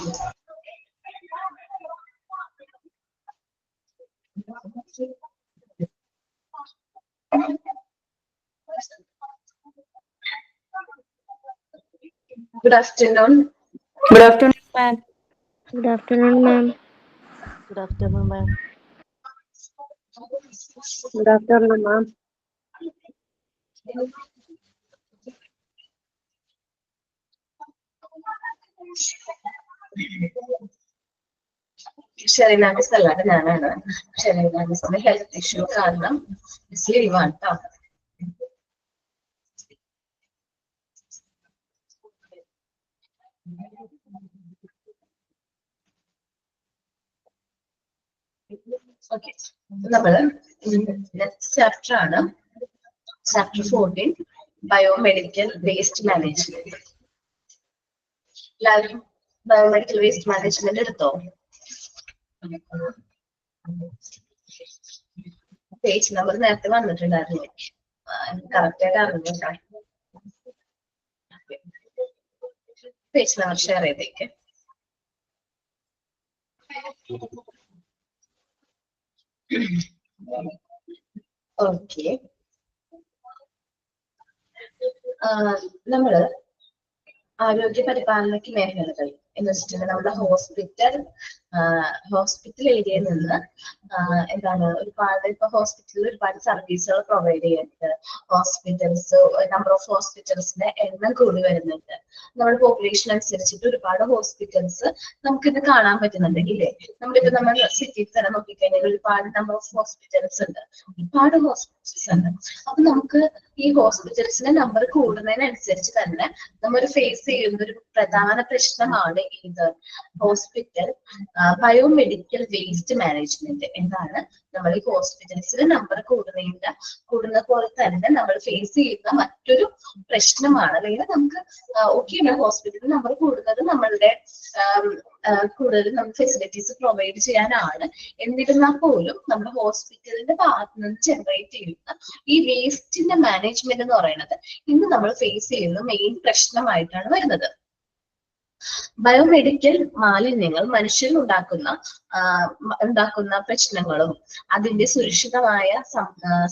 Good afternoon. Good afternoon, ma'am. Good afternoon, ma'am. Good afternoon, ma'am. Good afternoon, ma'am. Sherina miss അല്ലാതെ ഞാനാണ്. Shereena മിസ്സിന്റെ health issue കാരണം miss ലീവാണ് കേട്ടോ. Okay, നമ്മള് next chapter ആണ് chapter 14 biomedical waste management. എല്ലാവരും biomedical waste management എടുത്തോ? Page number നേരത്തെ വന്നിട്ടുണ്ടായിരുന്നു, കറക്റ്റ് ആയിട്ട് അറിഞ്ഞില്ല. പേജ് നമ്പർ ഷെയർ ചെയ്തേക്ക്. ഓക്കെ, നമ്മള് ആരോഗ്യ പരിപാലന മേഖലകൾ എന്ന് വെച്ചിട്ടുണ്ടെങ്കിൽ നമ്മുടെ ഹോസ്പിറ്റൽ ഏരിയയിൽ നിന്ന് എന്താണ് ഒരുപാട് ഇപ്പൊ ഹോസ്പിറ്റലിൽ ഒരുപാട് സർവീസുകൾ പ്രൊവൈഡ് ചെയ്യുന്നുണ്ട്. ഹോസ്പിറ്റൽസ്, നമ്പർ ഓഫ് ഹോസ്പിറ്റൽസിന്റെ എണ്ണം കൂടി വരുന്നുണ്ട്. നമ്മുടെ പോപ്പുലേഷൻ അനുസരിച്ചിട്ട് ഒരുപാട് ഹോസ്പിറ്റൽസ് നമുക്കിന്ന് കാണാൻ പറ്റുന്നുണ്ട് ഇല്ലേ? നമ്മളിപ്പോ നമ്മുടെ സിറ്റിയിൽ തന്നെ നോക്കിക്കഴിഞ്ഞാൽ ഒരുപാട് നമ്പർ ഓഫ് ഹോസ്പിറ്റൽസ് ഉണ്ട്, ഒരുപാട് ഹോസ്പിറ്റൽസ് ഉണ്ട്. അപ്പൊ നമുക്ക് ഈ ഹോസ്പിറ്റൽസിന്റെ നമ്പർ കൂടുന്നതിനനുസരിച്ച് തന്നെ നമ്മൾ ഫേസ് ചെയ്യുന്ന ഒരു പ്രധാന പ്രശ്നമാണ് ഇത് ഹോസ്പിറ്റൽ ബയോമെഡിക്കൽ വേസ്റ്റ് മാനേജ്മെന്റ്. എന്താണ് നമ്മൾ ഈ ഹോസ്പിറ്റൽസിന്റെ നമ്പർ കൂടുന്ന പോലെ തന്നെ നമ്മൾ ഫേസ് ചെയ്യുന്ന മറ്റൊരു പ്രശ്നമാണ്. അല്ലെങ്കിൽ നമുക്ക് ഓക്കെയാണ് ഹോസ്പിറ്റലിൽ നമ്പർ കൂടുന്നത് നമ്മളുടെ കൂടുതൽ നമുക്ക് ഫെസിലിറ്റീസ് പ്രൊവൈഡ് ചെയ്യാനാണ്. എന്നിരുന്നാൽ പോലും നമ്മുടെ ഹോസ്പിറ്റലിന്റെ ഭാഗത്ത് നിന്ന് ജനറേറ്റ് ചെയ്യുന്ന ഈ വേസ്റ്റിന്റെ മാനേജ്മെന്റ് എന്ന് പറയുന്നത് ഇന്ന് നമ്മൾ ഫേസ് ചെയ്യുന്ന മെയിൻ പ്രശ്നമായിട്ടാണ് വരുന്നത്. ബയോമെഡിക്കൽ മാലിന്യങ്ങൾ മനുഷ്യരിൽ ഉണ്ടാക്കുന്ന പ്രശ്നങ്ങളും അതിന്റെ സുരക്ഷിതമായ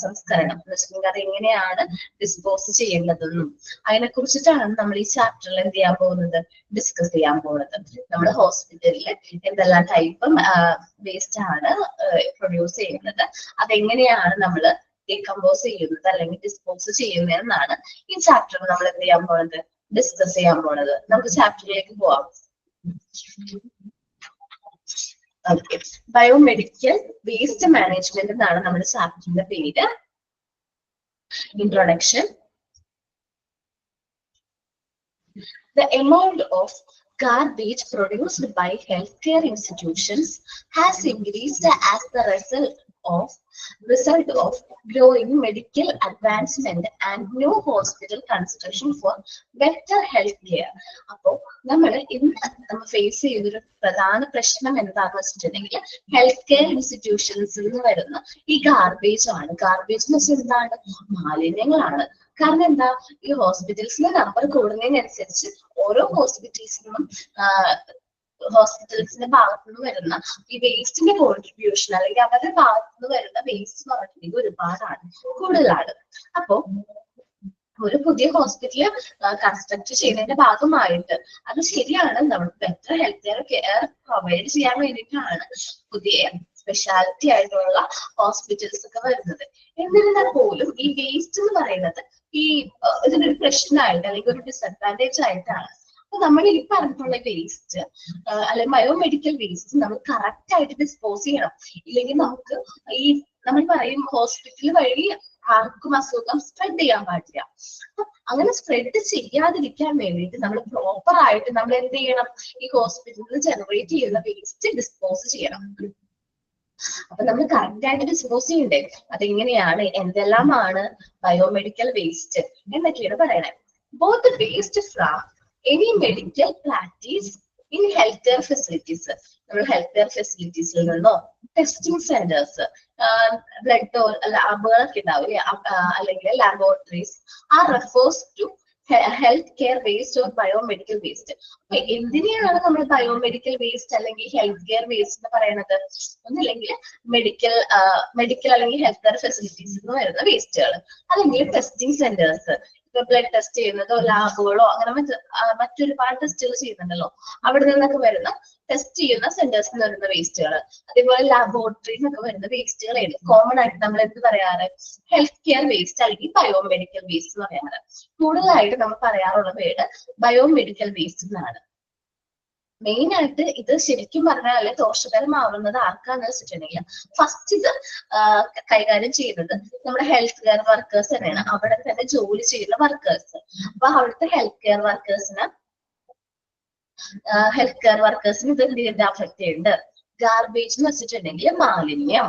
സംസ്കരണം എന്ന് വെച്ചിട്ടുണ്ടെങ്കിൽ അത് എങ്ങനെയാണ് ഡിസ്പോസ് ചെയ്യേണ്ടതെന്നും അതിനെ കുറിച്ചിട്ടാണ് നമ്മൾ ഈ ചാപ്റ്ററിൽ എന്ത് ചെയ്യാൻ പോകുന്നത്, ഡിസ്കസ് ചെയ്യാൻ പോകുന്നത്. നമ്മുടെ ഹോസ്പിറ്റലിൽ എന്തെല്ലാം ടൈപ്പ് വേസ്റ്റ് ആണ് പ്രൊഡ്യൂസ് ചെയ്യുന്നത്, അതെങ്ങനെയാണ് നമ്മൾ ഡീകമ്പോസ് ചെയ്യുന്നത് അല്ലെങ്കിൽ ഡിസ്പോസ് ചെയ്യുന്നതെന്നാണ് ഈ ചാപ്റ്ററിൽ നമ്മൾ എന്ത് ചെയ്യാൻ പോകുന്നത്, ഡിസ്കസ് ചെയ്യാൻ പോണത്. നമുക്ക് ചാപ്റ്ററിലേക്ക് പോവാം. ഓക്കെ, ബയോമെഡിക്കൽ വേസ്റ്റ് മാനേജ്മെന്റ് എന്നാണ് നമ്മുടെ ചാപ്റ്ററിന്റെ പേര്. Introduction. The amount of garbage produced by healthcare institutions has increased as the result of growing medical advancement and new hospital construction for better health care. അപ്പോൾ നമ്മൾ ഇന്ന് ഫേസ് ചെയ്തൊരു പ്രധാന പ്രശ്നം എന്താണെന്ന് വെച്ചിട്ടുണ്ടെങ്കിൽ ഹെൽത്ത് കെയർ ഇൻസ്റ്റിറ്റ്യൂഷൻസിൽ നിന്ന് വരുന്ന ഈ ഗാർബേജ് ആണ്. ഗാർബേജ് എന്ന് വെച്ചാൽ എന്താണ്? മാലിന്യങ്ങളാണ്. കാരണം എന്താ, ഈ ഹോസ്പിറ്റൽസിന്റെ നമ്പർ കൂടുന്നതിനനുസരിച്ച് ഓരോ ഹോസ്പിറ്റൽസിനും ഹോസ്പിറ്റൽസിന്റെ ഭാഗത്തുനിന്ന് വരുന്ന ഈ വേസ്റ്റിന്റെ കോൺട്രിബ്യൂഷൻ അല്ലെങ്കിൽ അവരുടെ ഭാഗത്തുനിന്ന് വരുന്ന വേസ്റ്റ് എന്ന് പറഞ്ഞിട്ടുണ്ടെങ്കിൽ ഒരുപാടാണ്, കൂടുതലാണ്. അപ്പോ ഒരു പുതിയ ഹോസ്പിറ്റൽ കൺസ്ട്രക്ട് ചെയ്യുന്നതിന്റെ ഭാഗമായിട്ട് അത് ശരിയാണ്, നമുക്ക് ബെറ്റർ ഹെൽത്ത് കെയർ പ്രൊവൈഡ് ചെയ്യാൻ വേണ്ടിയിട്ടാണ് പുതിയ സ്പെഷ്യാലിറ്റി ആയിട്ടുള്ള ഹോസ്പിറ്റൽസ് ഒക്കെ വരുന്നത്. എന്നിരുന്നാൽ പോലും ഈ വേസ്റ്റ് എന്ന് പറയുന്നത് ഈ ഇതിനൊരു പ്രശ്നമായിട്ട് അല്ലെങ്കിൽ ഒരു ഡിസഡ്വാൻറ്റേജ് ആയിട്ടാണ്. അപ്പൊ നമ്മൾ ഈ പറഞ്ഞിട്ടുള്ള വേസ്റ്റ് അല്ലെങ്കിൽ ബയോമെഡിക്കൽ വേസ്റ്റ് നമ്മൾ കറക്റ്റ് ആയിട്ട് ഡിസ്പോസ് ചെയ്യണം. ഇല്ലെങ്കിൽ നമുക്ക് ഈ നമ്മൾ പറയും ഹോസ്പിറ്റൽ വഴി ആർക്കും അസുഖം സ്പ്രെഡ് ചെയ്യാൻ പാടില്ല. അപ്പൊ അങ്ങനെ സ്പ്രെഡ് ചെയ്യാതിരിക്കാൻ വേണ്ടിയിട്ട് നമ്മൾ പ്രോപ്പർ ആയിട്ട് നമ്മൾ എന്ത് ചെയ്യണം, ഈ ഹോസ്പിറ്റലിൽ ജനറേറ്റ് ചെയ്യുന്ന വേസ്റ്റ് ഡിസ്പോസ് ചെയ്യണം. അപ്പൊ നമ്മൾ കറക്റ്റ് ആയിട്ട് ഡിസ്പോസ് ചെയ്യണ്ടേ? അതെങ്ങനെയാണ്, എന്തെല്ലാമാണ് ബയോമെഡിക്കൽ വേസ്റ്റ് എന്നൊക്കെയാണ് പറയണേ. Both waste from any medical practice in health care facilities, നമ്മൾ ഹെൽത്ത് കെയർ ഫെസിലിറ്റീസിൽ നിന്നോ ടെസ്റ്റിംഗ് സെന്റേഴ്സ്, ബ്ലഡ് ലാബുകളൊക്കെ ഉണ്ടാവില്ലേ, അല്ലെങ്കിൽ ലാബോറട്ടറീസ്, ആ refers to health care waste or biomedical waste. അപ്പൊ എന്തിനെയാണ് നമ്മൾ ബയോമെഡിക്കൽ വേസ്റ്റ് അല്ലെങ്കിൽ ഹെൽത്ത് കെയർ വേസ്റ്റ് എന്ന് പറയുന്നത്? ഒന്നില്ലെങ്കിൽ മെഡിക്കൽ അല്ലെങ്കിൽ ഹെൽത്ത് കെയർ ഫെസിലിറ്റീസ് എന്ന് വരുന്ന വേസ്റ്റുകൾ, അല്ലെങ്കിൽ ടെസ്റ്റിംഗ് സെന്റേഴ്സ്, ഇപ്പൊ ബ്ലഡ് ടെസ്റ്റ് ചെയ്യുന്നതോ ലാബുകളോ അങ്ങനെ മറ്റൊരുപാട് ടെസ്റ്റുകൾ ചെയ്യുന്നുണ്ടല്ലോ, അവിടെ നിന്നൊക്കെ വരുന്ന ടെസ്റ്റ് ചെയ്യുന്ന സെന്റേഴ്സിൽ നിന്ന് വരുന്ന വേസ്റ്റുകൾ, അതേപോലെ ലാബോറട്ടറിയിൽ നിന്നൊക്കെ വരുന്ന വേസ്റ്റുകളാണ് കോമൺ ആയിട്ട് നമ്മൾ എന്ത് പറയാറ്? ഹെൽത്ത് കെയർ വേസ്റ്റ് അല്ലെങ്കിൽ ബയോമെഡിക്കൽ വേസ്റ്റ് എന്ന് പറയാറ്. കൂടുതലായിട്ട് നമ്മൾ പറയാറുള്ള പേര് ബയോമെഡിക്കൽ വേസ്റ്റ് എന്നാണ്. മെയിൻ ആയിട്ട് ഇത് ശരിക്കും പറഞ്ഞാല് ദോഷകരമാവുന്നത് ആർക്കാന്ന് വെച്ചിട്ടുണ്ടെങ്കിൽ ഫസ്റ്റ് ഇത് കൈകാര്യം ചെയ്യുന്നത് നമ്മുടെ ഹെൽത്ത് കെയർ വർക്കേഴ്സ് തന്നെയാണ്, അവിടെ തന്നെ ജോലി ചെയ്യുന്ന വർക്കേഴ്സ്. അപ്പൊ അവിടുത്തെ ഹെൽത്ത് കെയർ വർക്കേഴ്സിന് ഇത് എന്ത് ചെയ്ത് അഫക്ട് ചെയ്യുന്നുണ്ട്? ഗാർബേജ് എന്ന് വെച്ചിട്ടുണ്ടെങ്കിൽ മാലിന്യം.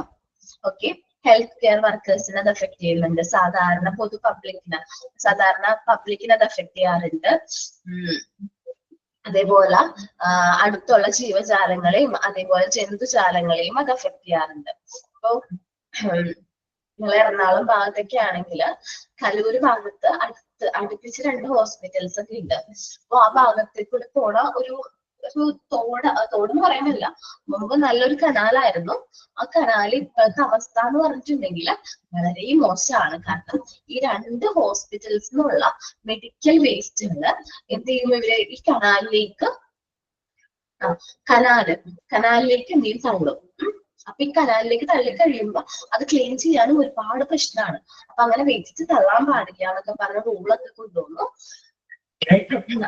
ഓക്കെ, ഹെൽത്ത് കെയർ വർക്കേഴ്സിന് അത് അഫക്ട് ചെയ്യുന്നുണ്ട്. സാധാരണ പബ്ലിക്കിന് അത് അഫക്ട് ചെയ്യാറുണ്ട്. അതേപോലെ അടുത്തുള്ള ജീവജാലങ്ങളെയും അതേപോലെ ജന്തുജാലങ്ങളെയും അത് അഫക്ട് ചെയ്യാറുണ്ട്. അപ്പൊ നിങ്ങൾ എറണാകുളം ഭാഗത്തൊക്കെ ആണെങ്കിൽ കലൂര് ഭാഗത്ത് അടുപ്പിച്ച് 2 ഹോസ്പിറ്റൽസ് ഒക്കെ ഉണ്ട്. അപ്പൊ ആ ഭാഗത്തേക്ക് കൂടെ പോണ ഒരു തോടെന്ന് പറയാനില്ല, മുമ്പ് നല്ലൊരു കനാലായിരുന്നു. ആ കനാല് ഇപ്പോഴത്തെ അവസ്ഥ എന്ന് പറഞ്ഞിട്ടുണ്ടെങ്കിൽ വളരെ മോശമാണ്. കാരണം ഈ 2 ഹോസ്പിറ്റൽസ് നിന്നുള്ള മെഡിക്കൽ വേസ്റ്റുകൾ എന്ത് ചെയ്യുന്നു? ഇവര് ഈ കനാലിലേക്ക് എന്ത് ചെയ്യും? തള്ളും. അപ്പൊ ഈ കനാലിലേക്ക് തള്ളി കഴിയുമ്പോ അത് ക്ലീൻ ചെയ്യാനും ഒരുപാട് പ്രശ്നമാണ്. അപ്പൊ അങ്ങനെ വേസ്റ്റ് തള്ളാൻ പാടില്ല എന്നൊക്കെ പറഞ്ഞ റൂളൊക്കെ കൊണ്ടുവന്നു.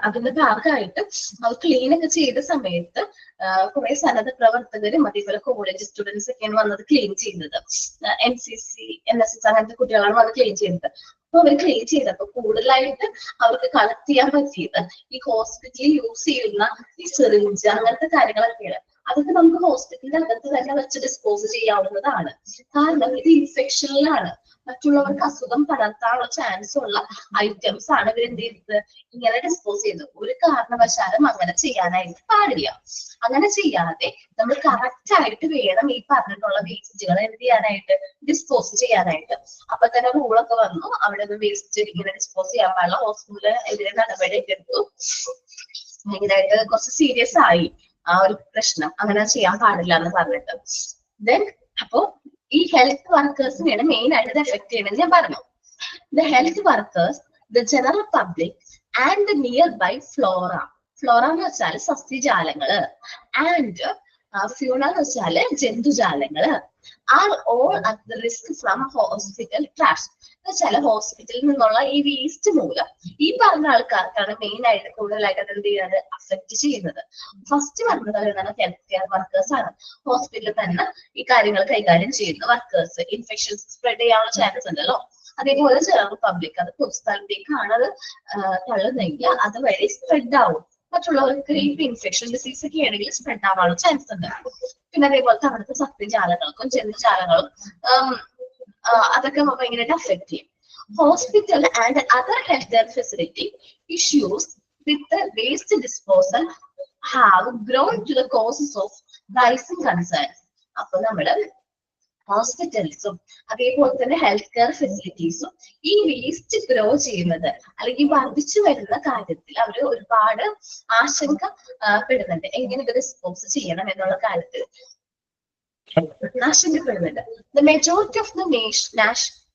അതിന്റെ ഭാഗമായിട്ട് അത് ക്ലീൻ ഒക്കെ ചെയ്ത സമയത്ത് കുറെ സന്നദ്ധ പ്രവർത്തകരും അതേപോലെ കോളേജ് സ്റ്റുഡൻസ് ഒക്കെയാണ് വന്നത് ക്ലീൻ ചെയ്യുന്നത്. NCC, NSS അങ്ങനത്തെ കുട്ടികളാണ് വന്ന് ക്ലീൻ ചെയ്യുന്നത്. അപ്പൊ അവർ ക്ലീൻ ചെയ്തപ്പോ കൂടുതലായിട്ട് അവർക്ക് കളക്ട് ചെയ്യാൻ പറ്റിയത് ഈ ഹോസ്പിറ്റലിൽ യൂസ് ചെയ്യുന്ന ഈ സിറിഞ്ച് അങ്ങനത്തെ കാര്യങ്ങളൊക്കെയാണ്. അതൊക്കെ നമുക്ക് ഹോസ്പിറ്റലിന്റെ അകത്ത് തന്നെ വെച്ച് ഡിസ്പോസ് ചെയ്യാവുന്നതാണ്. കാരണം ഇത് ഇൻഫെക്ഷനിലാണ്, മറ്റുള്ളവർക്ക് അസുഖം പടർത്താനുള്ള ചാൻസ് ഉള്ള ഐറ്റംസ് ആണ് ഇവരെന്ത് ചെയ്തത്? ഇങ്ങനെ ഡിസ്പോസ് ചെയ്തു. ഒരു കാരണവശാലും അങ്ങനെ ചെയ്യാനായിട്ട് പാടില്ല. അങ്ങനെ ചെയ്യാതെ നമ്മൾ കറക്റ്റ് ആയിട്ട് വേണം ഈ പറഞ്ഞിട്ടുള്ള വേസ്റ്റുകൾ എന്ത് ചെയ്യാനായിട്ട്? ഡിസ്പോസ് ചെയ്യാനായിട്ട്. അപ്പൊ തന്നെ റൂളൊക്കെ വന്നു, അവിടെ നിന്ന് വേസ്റ്റ് ഇങ്ങനെ ഡിസ്പോസ് ചെയ്യാൻ പാടില്ല. ഹോസ്പിറ്റലിൽ എതിരെ നടപടിയൊക്കെ എടുത്തു. ഭയങ്കരമായിട്ട് കുറച്ച് സീരിയസ് ആയി ആ ഒരു പ്രശ്നം, അങ്ങനെ ചെയ്യാൻ പാടില്ല എന്ന് പറഞ്ഞിട്ട്. ദെൻ അപ്പോ ഈ ഹെൽത്ത് വർക്കേഴ്സിനെയാണ് മെയിൻ ആയിട്ട് എഫക്ട് ചെയ്യണമെന്ന് ഞാൻ പറഞ്ഞു. The health workers, the general public and the nearby flora എന്ന് വെച്ചാൽ സസ്യജാലങ്ങള്, ആൻഡ് ഫ്യൂണ എന്ന് വെച്ചാല് ജന്തുജാലങ്ങള്, are all at the risk from hospital trash എന്ന് വെച്ചാൽ ഹോസ്പിറ്റലിൽ നിന്നുള്ള ഈ വേസ്റ്റ് മൂലം ഈ പറഞ്ഞ ആൾക്കാർക്കാണ് മെയിൻ ആയിട്ട് കൂടുതലായിട്ട് അത് എന്ത് ചെയ്യുന്നത്? അഫക്ട് ചെയ്യുന്നത്. ഫസ്റ്റ് പറഞ്ഞത് ഹെൽത്ത് കെയർ വർക്കേഴ്സ് ആണ്. ഹോസ്പിറ്റലിൽ തന്നെ ഈ കാര്യങ്ങൾ കൈകാര്യം ചെയ്യുന്ന വർക്കേഴ്സ്. ഇൻഫെക്ഷൻസ് സ്പ്രെഡ് ചെയ്യാനുള്ള ചാൻസ് ഉണ്ടല്ലോ. അതേപോലെ ജനറൽ പബ്ലിക്, അത് പൊതുസ്ഥലത്തേക്കാണ് അത് തള്ളുന്നെങ്കിൽ അത് വഴി സ്പ്രെഡ് ആവും. മറ്റുള്ളവർക്ക് ഈ ഇൻഫെക്ഷൻ ഡിസീസ് ഒക്കെ ആണെങ്കിൽ സ്പ്രെഡ് ആവാനുള്ള ചാൻസ് ഉണ്ട്. പിന്നെ അതേപോലത്തെ അവിടുത്തെ സസ്യജാലങ്ങൾക്കും ജന്തുജാലങ്ങളും അതൊക്കെ ഭയങ്കരമായിട്ട് അഫക്ട് ചെയ്യും. Hospital and other health care facility issues with waste disposal have grown to the causes of rising concerns. അപ്പൊ നമ്മള് ഹോസ്പിറ്റൽസും അതേപോലെ തന്നെ ഹെൽത്ത് കെയർ ഫെസിലിറ്റീസും ഈ വേസ്റ്റ് ഗ്രോ ചെയ്യുന്നത് അല്ലെങ്കിൽ വർദ്ധിച്ചു വരുന്ന കാര്യത്തിൽ അവർ ഒരുപാട് ആശങ്ക പെടുന്നുണ്ട്. എങ്ങനെ ഇത് ഡിസ്പോസ് ചെയ്യണം എന്നുള്ള കാര്യത്തിൽ ആശങ്കപ്പെടുന്നുണ്ട്. The majority of the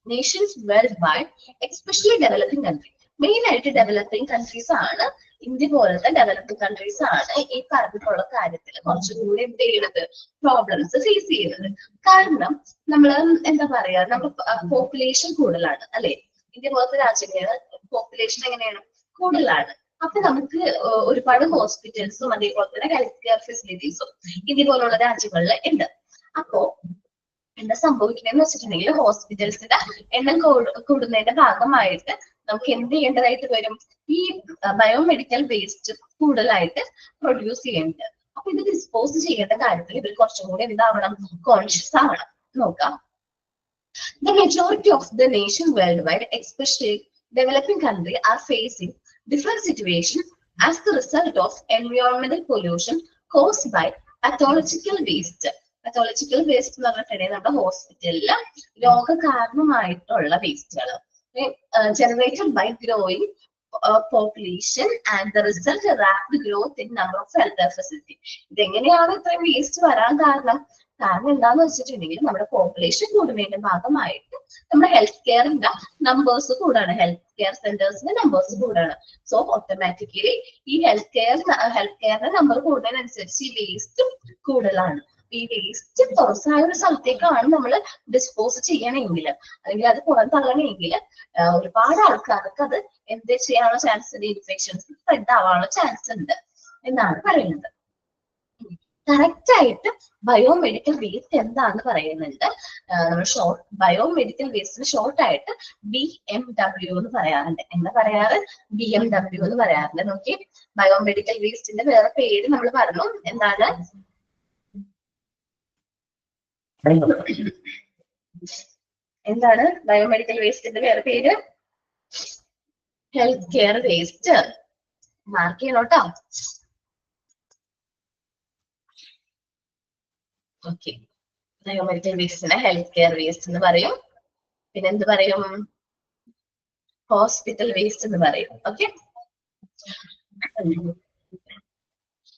nations worldwide, especially developing countries. Main ആയിട്ട് ഡെവലപ്പിംഗ് കൺട്രീസ് ആണ്, ഇന്ത്യ പോലത്തെ ഡെവലപ്പിംഗ് കൺട്രീസ് ആണ് ഈ പറഞ്ഞിട്ടുള്ള കാര്യത്തിൽ കുറച്ചും കൂടി എന്ത് ചെയ്യുന്നത്? പ്രോബ്ലംസ് ഫേസ് ചെയ്യുന്നത്. കാരണം നമ്മൾ എന്താ പറയാ, നമ്മൾ പോപ്പുലേഷൻ കൂടുതലാണ് അല്ലെ? ഇന്ത്യ പോലത്തെ രാജ്യങ്ങളിൽ പോപ്പുലേഷൻ എങ്ങനെയാണ്? കൂടുതലാണ്. അപ്പൊ നമുക്ക് ഒരുപാട് ഹോസ്പിറ്റൽസും അതേപോലെ തന്നെ ഹെൽത്ത് കെയർ ഫെസിലിറ്റീസും ഇന്ത്യ പോലുള്ള രാജ്യങ്ങളിൽ ഉണ്ട്. അപ്പോ എന്താ സംഭവിക്കുന്നതെന്ന് വെച്ചിട്ടുണ്ടെങ്കിൽ ഹോസ്പിറ്റൽസിന്റെ എണ്ണം കൂടുന്നതിന്റെ ഭാഗമായിട്ട് നമുക്ക് എന്ത് ചെയ്യേണ്ടതായിട്ട് വരും? ഈ ബയോമെഡിക്കൽ വേസ്റ്റ് കൂടുതലായിട്ട് പ്രൊഡ്യൂസ് ചെയ്യുന്നുണ്ട്. അപ്പൊ ഇത് ഡിസ്പോസ് ചെയ്യേണ്ട കാര്യത്തിൽ ഇവർ കുറച്ചും കൂടി എന്താവണം? കോൺഷ്യസ് ആവണം. നോക്കാം. The majority of the nation worldwide, especially developing countries, are facing different situations as the result of environmental pollution caused by pathological waste. Pathological waste എന്ന് പറഞ്ഞിട്ടുണ്ടെങ്കിൽ നമ്മുടെ ഹോസ്പിറ്റലില് രോഗകാരണമായിട്ടുള്ള വേസ്റ്റുകൾ generated by growing population and the result rapid growth in number of healthcare facility. ഇതെങ്ങനെയാണ് ഇത്രയും waste വരാൻ കാരണം? കാരണം എന്താന്ന് വെച്ചിട്ടുണ്ടെങ്കിൽ നമ്മുടെ പോപ്പുലേഷൻ കൂടുന്നതിന്റെ ഭാഗമായിട്ട് നമ്മുടെ ഹെൽത്ത് കെയറിന്റെ നമ്പേഴ്സ് കൂടാണ്, ഹെൽത്ത് കെയർ സെന്റേഴ്സിന്റെ നമ്പേഴ്സ് കൂടാണ്. സോ ഓട്ടോമാറ്റിക്കലി ഈ ഹെൽത്ത് കെയറിന്റെ നമ്പർ കൂടുന്നതിനനുസരിച്ച് ഈ വേസ്റ്റും കൂടുതലാണ്. ഈ വേസ്റ്റ് തുറസായ ഒരു സ്ഥലത്തേക്കാണ് നമ്മൾ ഡിസ്പോസ് ചെയ്യണമെങ്കിൽ, അല്ലെങ്കിൽ അത് പുറം തള്ളണമെങ്കിൽ ഒരുപാട് ആൾക്കാർക്ക് അത് എന്ത് ചെയ്യാനുള്ള ചാൻസ് ഉണ്ട്? ഇൻഫെക്ഷൻസ് സ്പ്രെഡ് ആവാനുള്ള ചാൻസ് ഉണ്ട് എന്നാണ് പറയുന്നത്. കറക്റ്റ് ആയിട്ട് ബയോമെഡിക്കൽ വേസ്റ്റ് എന്താന്ന് പറയുന്നുണ്ട്. നമ്മൾ ബയോമെഡിക്കൽ വേസ്റ്റിന് ഷോർട്ട് ആയിട്ട് BMW എന്ന് പറയാറുണ്ട്. എന്താ പറയാറ്? BMW എന്ന് പറയാറുണ്ട്. നോക്കി, ബയോമെഡിക്കൽ വേസ്റ്റിന്റെ വേറെ പേര് നമ്മൾ പറഞ്ഞു. എന്താണ്? എന്താണ് ബയോമെഡിക്കൽ വേസ്റ്റിന്റെ വേറെ പേര്? Health care waste. മാർക്ക് ചെയ്യണോട്ടോ. ഓക്കെ, ബയോമെഡിക്കൽ വേസ്റ്റിനെ ഹെൽത്ത് കെയർ വേസ്റ്റ് എന്ന് പറയും. പിന്നെ എന്ത് പറയും? ഹോസ്പിറ്റൽ വേസ്റ്റ് എന്ന് പറയും. Okay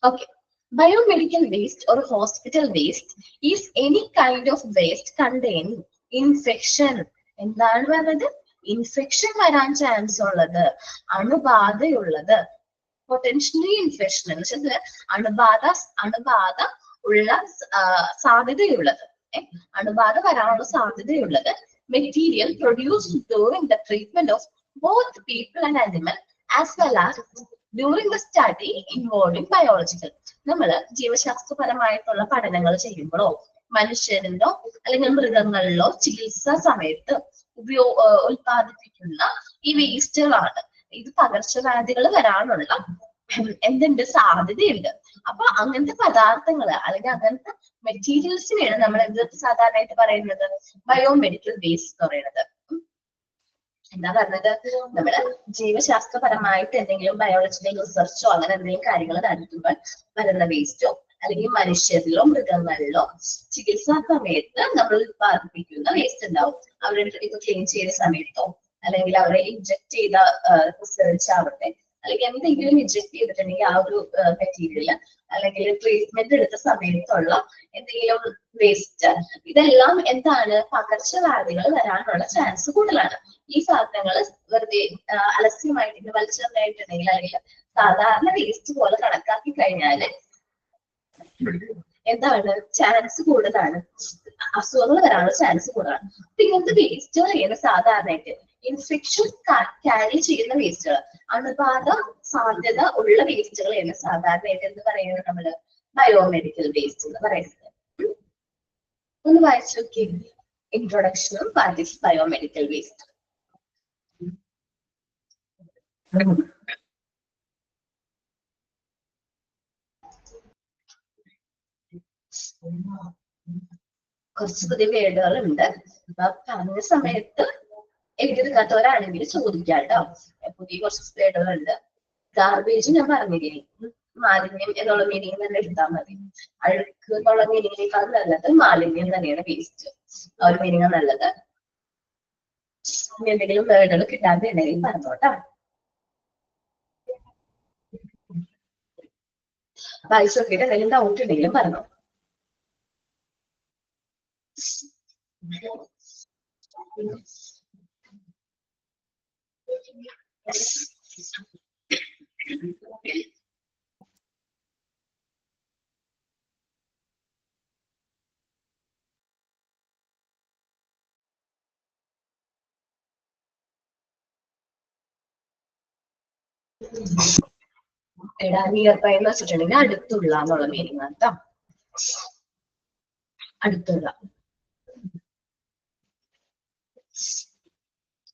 okay. Biomedical waste or hospital waste is any kind of waste containing infection. എന്താണ് പറയുന്നത്? ഇൻഫെക്ഷൻ വരാൻ ചാൻസ് ഉള്ളത്, അണുബാധയുള്ളത്, പൊട്ടൻഷ്യലി ഇൻഫെക്ഷൻ എന്ന് വെച്ചാൽ അണുബാധ ഉള്ള സാധ്യതയുള്ളത്, അണുബാധ വരാനുള്ള സാധ്യതയുള്ളത് material produced during the treatment of both people and animal as well as during the study involving biological. നമ്മൾ ജീവശാസ്ത്രപരമായിട്ടുള്ള പഠനങ്ങൾ ചെയ്യുമ്പോഴോ മനുഷ്യരിലോ അല്ലെങ്കിൽ മൃഗങ്ങളിലോ ചികിത്സാ സമയത്ത് ഉൽപ്പാദിപ്പിക്കുന്ന ഈ വേസ്റ്റുകളാണ്. ഇത് പകർച്ചവ്യാധികൾ വരാനുള്ള എന്തുണ്ട്? സാധ്യതയുണ്ട്. അപ്പൊ അങ്ങനത്തെ പദാർത്ഥങ്ങള് അല്ലെങ്കിൽ അങ്ങനത്തെ മെറ്റീരിയൽസിനെയാണ് നമ്മൾ എന്ത് സാധാരണയായിട്ട് പറയുന്നത്? ബയോമെഡിക്കൽ വേസ്റ്റ് എന്ന് പറയുന്നത്. എന്താ പറഞ്ഞത്? നമ്മള് ജീവശാസ്ത്രപരമായിട്ട് എന്തെങ്കിലും ബയോളജിക്കൽ റിസർച്ചോ അങ്ങനെ എന്തെങ്കിലും കാര്യങ്ങൾ നടത്തുമ്പോൾ വരുന്ന വേസ്റ്റോ അല്ലെങ്കിൽ മനുഷ്യരിലോ മൃഗങ്ങളിലോ ചികിത്സാ സമയത്ത് നമ്മൾ ഉത്പാദിപ്പിക്കുന്ന വേസ്റ്റ് ഉണ്ടാവും. അവരുടെ ഇത് ക്ലീൻ ചെയ്ത സമയത്തോ അല്ലെങ്കിൽ അവരെ ഇൻജെക്ട് ചെയ്ത റിസർച്ച് ആവട്ടെ, അല്ലെങ്കിൽ എന്തെങ്കിലും ഇൻജെക്ട് ചെയ്തിട്ടുണ്ടെങ്കിൽ ആ ഒരു മെറ്റീരിയൽ അല്ലെങ്കിൽ ട്രീറ്റ്മെന്റ് എടുത്ത സമയത്തുള്ള എന്തെങ്കിലും വേസ്റ്റ്, ഇതെല്ലാം എന്താണ്? പകർച്ചവ്യാധികൾ വരാനുള്ള ചാൻസ് കൂടുതലാണ്. ഈ സാധനങ്ങൾ വെറുതെ അലസ്യമായിട്ട് വലിച്ചെറിഞ്ഞിട്ടുണ്ടെങ്കിൽ അല്ലെങ്കിൽ സാധാരണ വേസ്റ്റ് പോലെ കണക്കാക്കി കഴിഞ്ഞാല് എന്താണ്? ചാൻസ് കൂടുതലാണ്, അസുഖങ്ങൾ വരാനുള്ള ചാൻസ് കൂടുതലാണ്. ഇങ്ങനത്തെ വേസ്റ്റുകൾ ചെയ്യുന്ന സാധാരണയായിട്ട് ഇൻഫെക്ഷൻ ക്യാരി ചെയ്യുന്ന വേസ്റ്റുകൾ, അണുബാധ സാധ്യത ഉള്ള വേസ്റ്റുകളെയാണ് സാധാരണയായിട്ട് എന്ന് പറയുന്നത് നമ്മള് ബയോമെഡിക്കൽ വേസ്റ്റ് എന്ന് പറയുന്നത്. ഒന്ന് വായിച്ചു നോക്കി. ഇൻട്രൊഡക്ഷനും വാട്ട് ഈസ് ബയോമെഡിക്കൽ വേസ്റ്റ്. കുറച്ച് പുതിയ വേർഡുകൾ ഉണ്ട്. അപ്പൊ പറഞ്ഞ സമയത്ത് എഴുതിയെടുക്കാത്തവരാണെങ്കിൽ ചോദിക്കാം കേട്ടോ. പുതിയ കുറച്ച് വേർഡുകൾ ഉണ്ട്. ഗാർബേജ് ഞാൻ പറഞ്ഞില്ലേ, മാലിന്യം എന്നുള്ള മീനിങ് തന്നെ എടുത്താൽ മതി. അഴുക്ക് എന്നുള്ള മീനിങ്ങിനേക്കാൾ നല്ലത് മാലിന്യം തന്നെയാണ്. വേസ്റ്റ് ആ ഒരു മീനിങ് നല്ലത്. എന്തെങ്കിലും വേർഡുകൾ കിട്ടാതെ ഉണ്ടെങ്കിൽ പറഞ്ഞോട്ടാ. വായിച്ചു നോക്കിയിട്ട് എന്തെങ്കിലും ഡൗട്ട് ഉണ്ടെങ്കിലും പറഞ്ഞോ. എടാ, നിയർ ബൈ എന്ന് വെച്ചിട്ടുണ്ടെങ്കിൽ അടുത്തുള്ള എന്നുള്ള മീനിങ് ആണ് കേട്ടോ. അടുത്തുള്ള.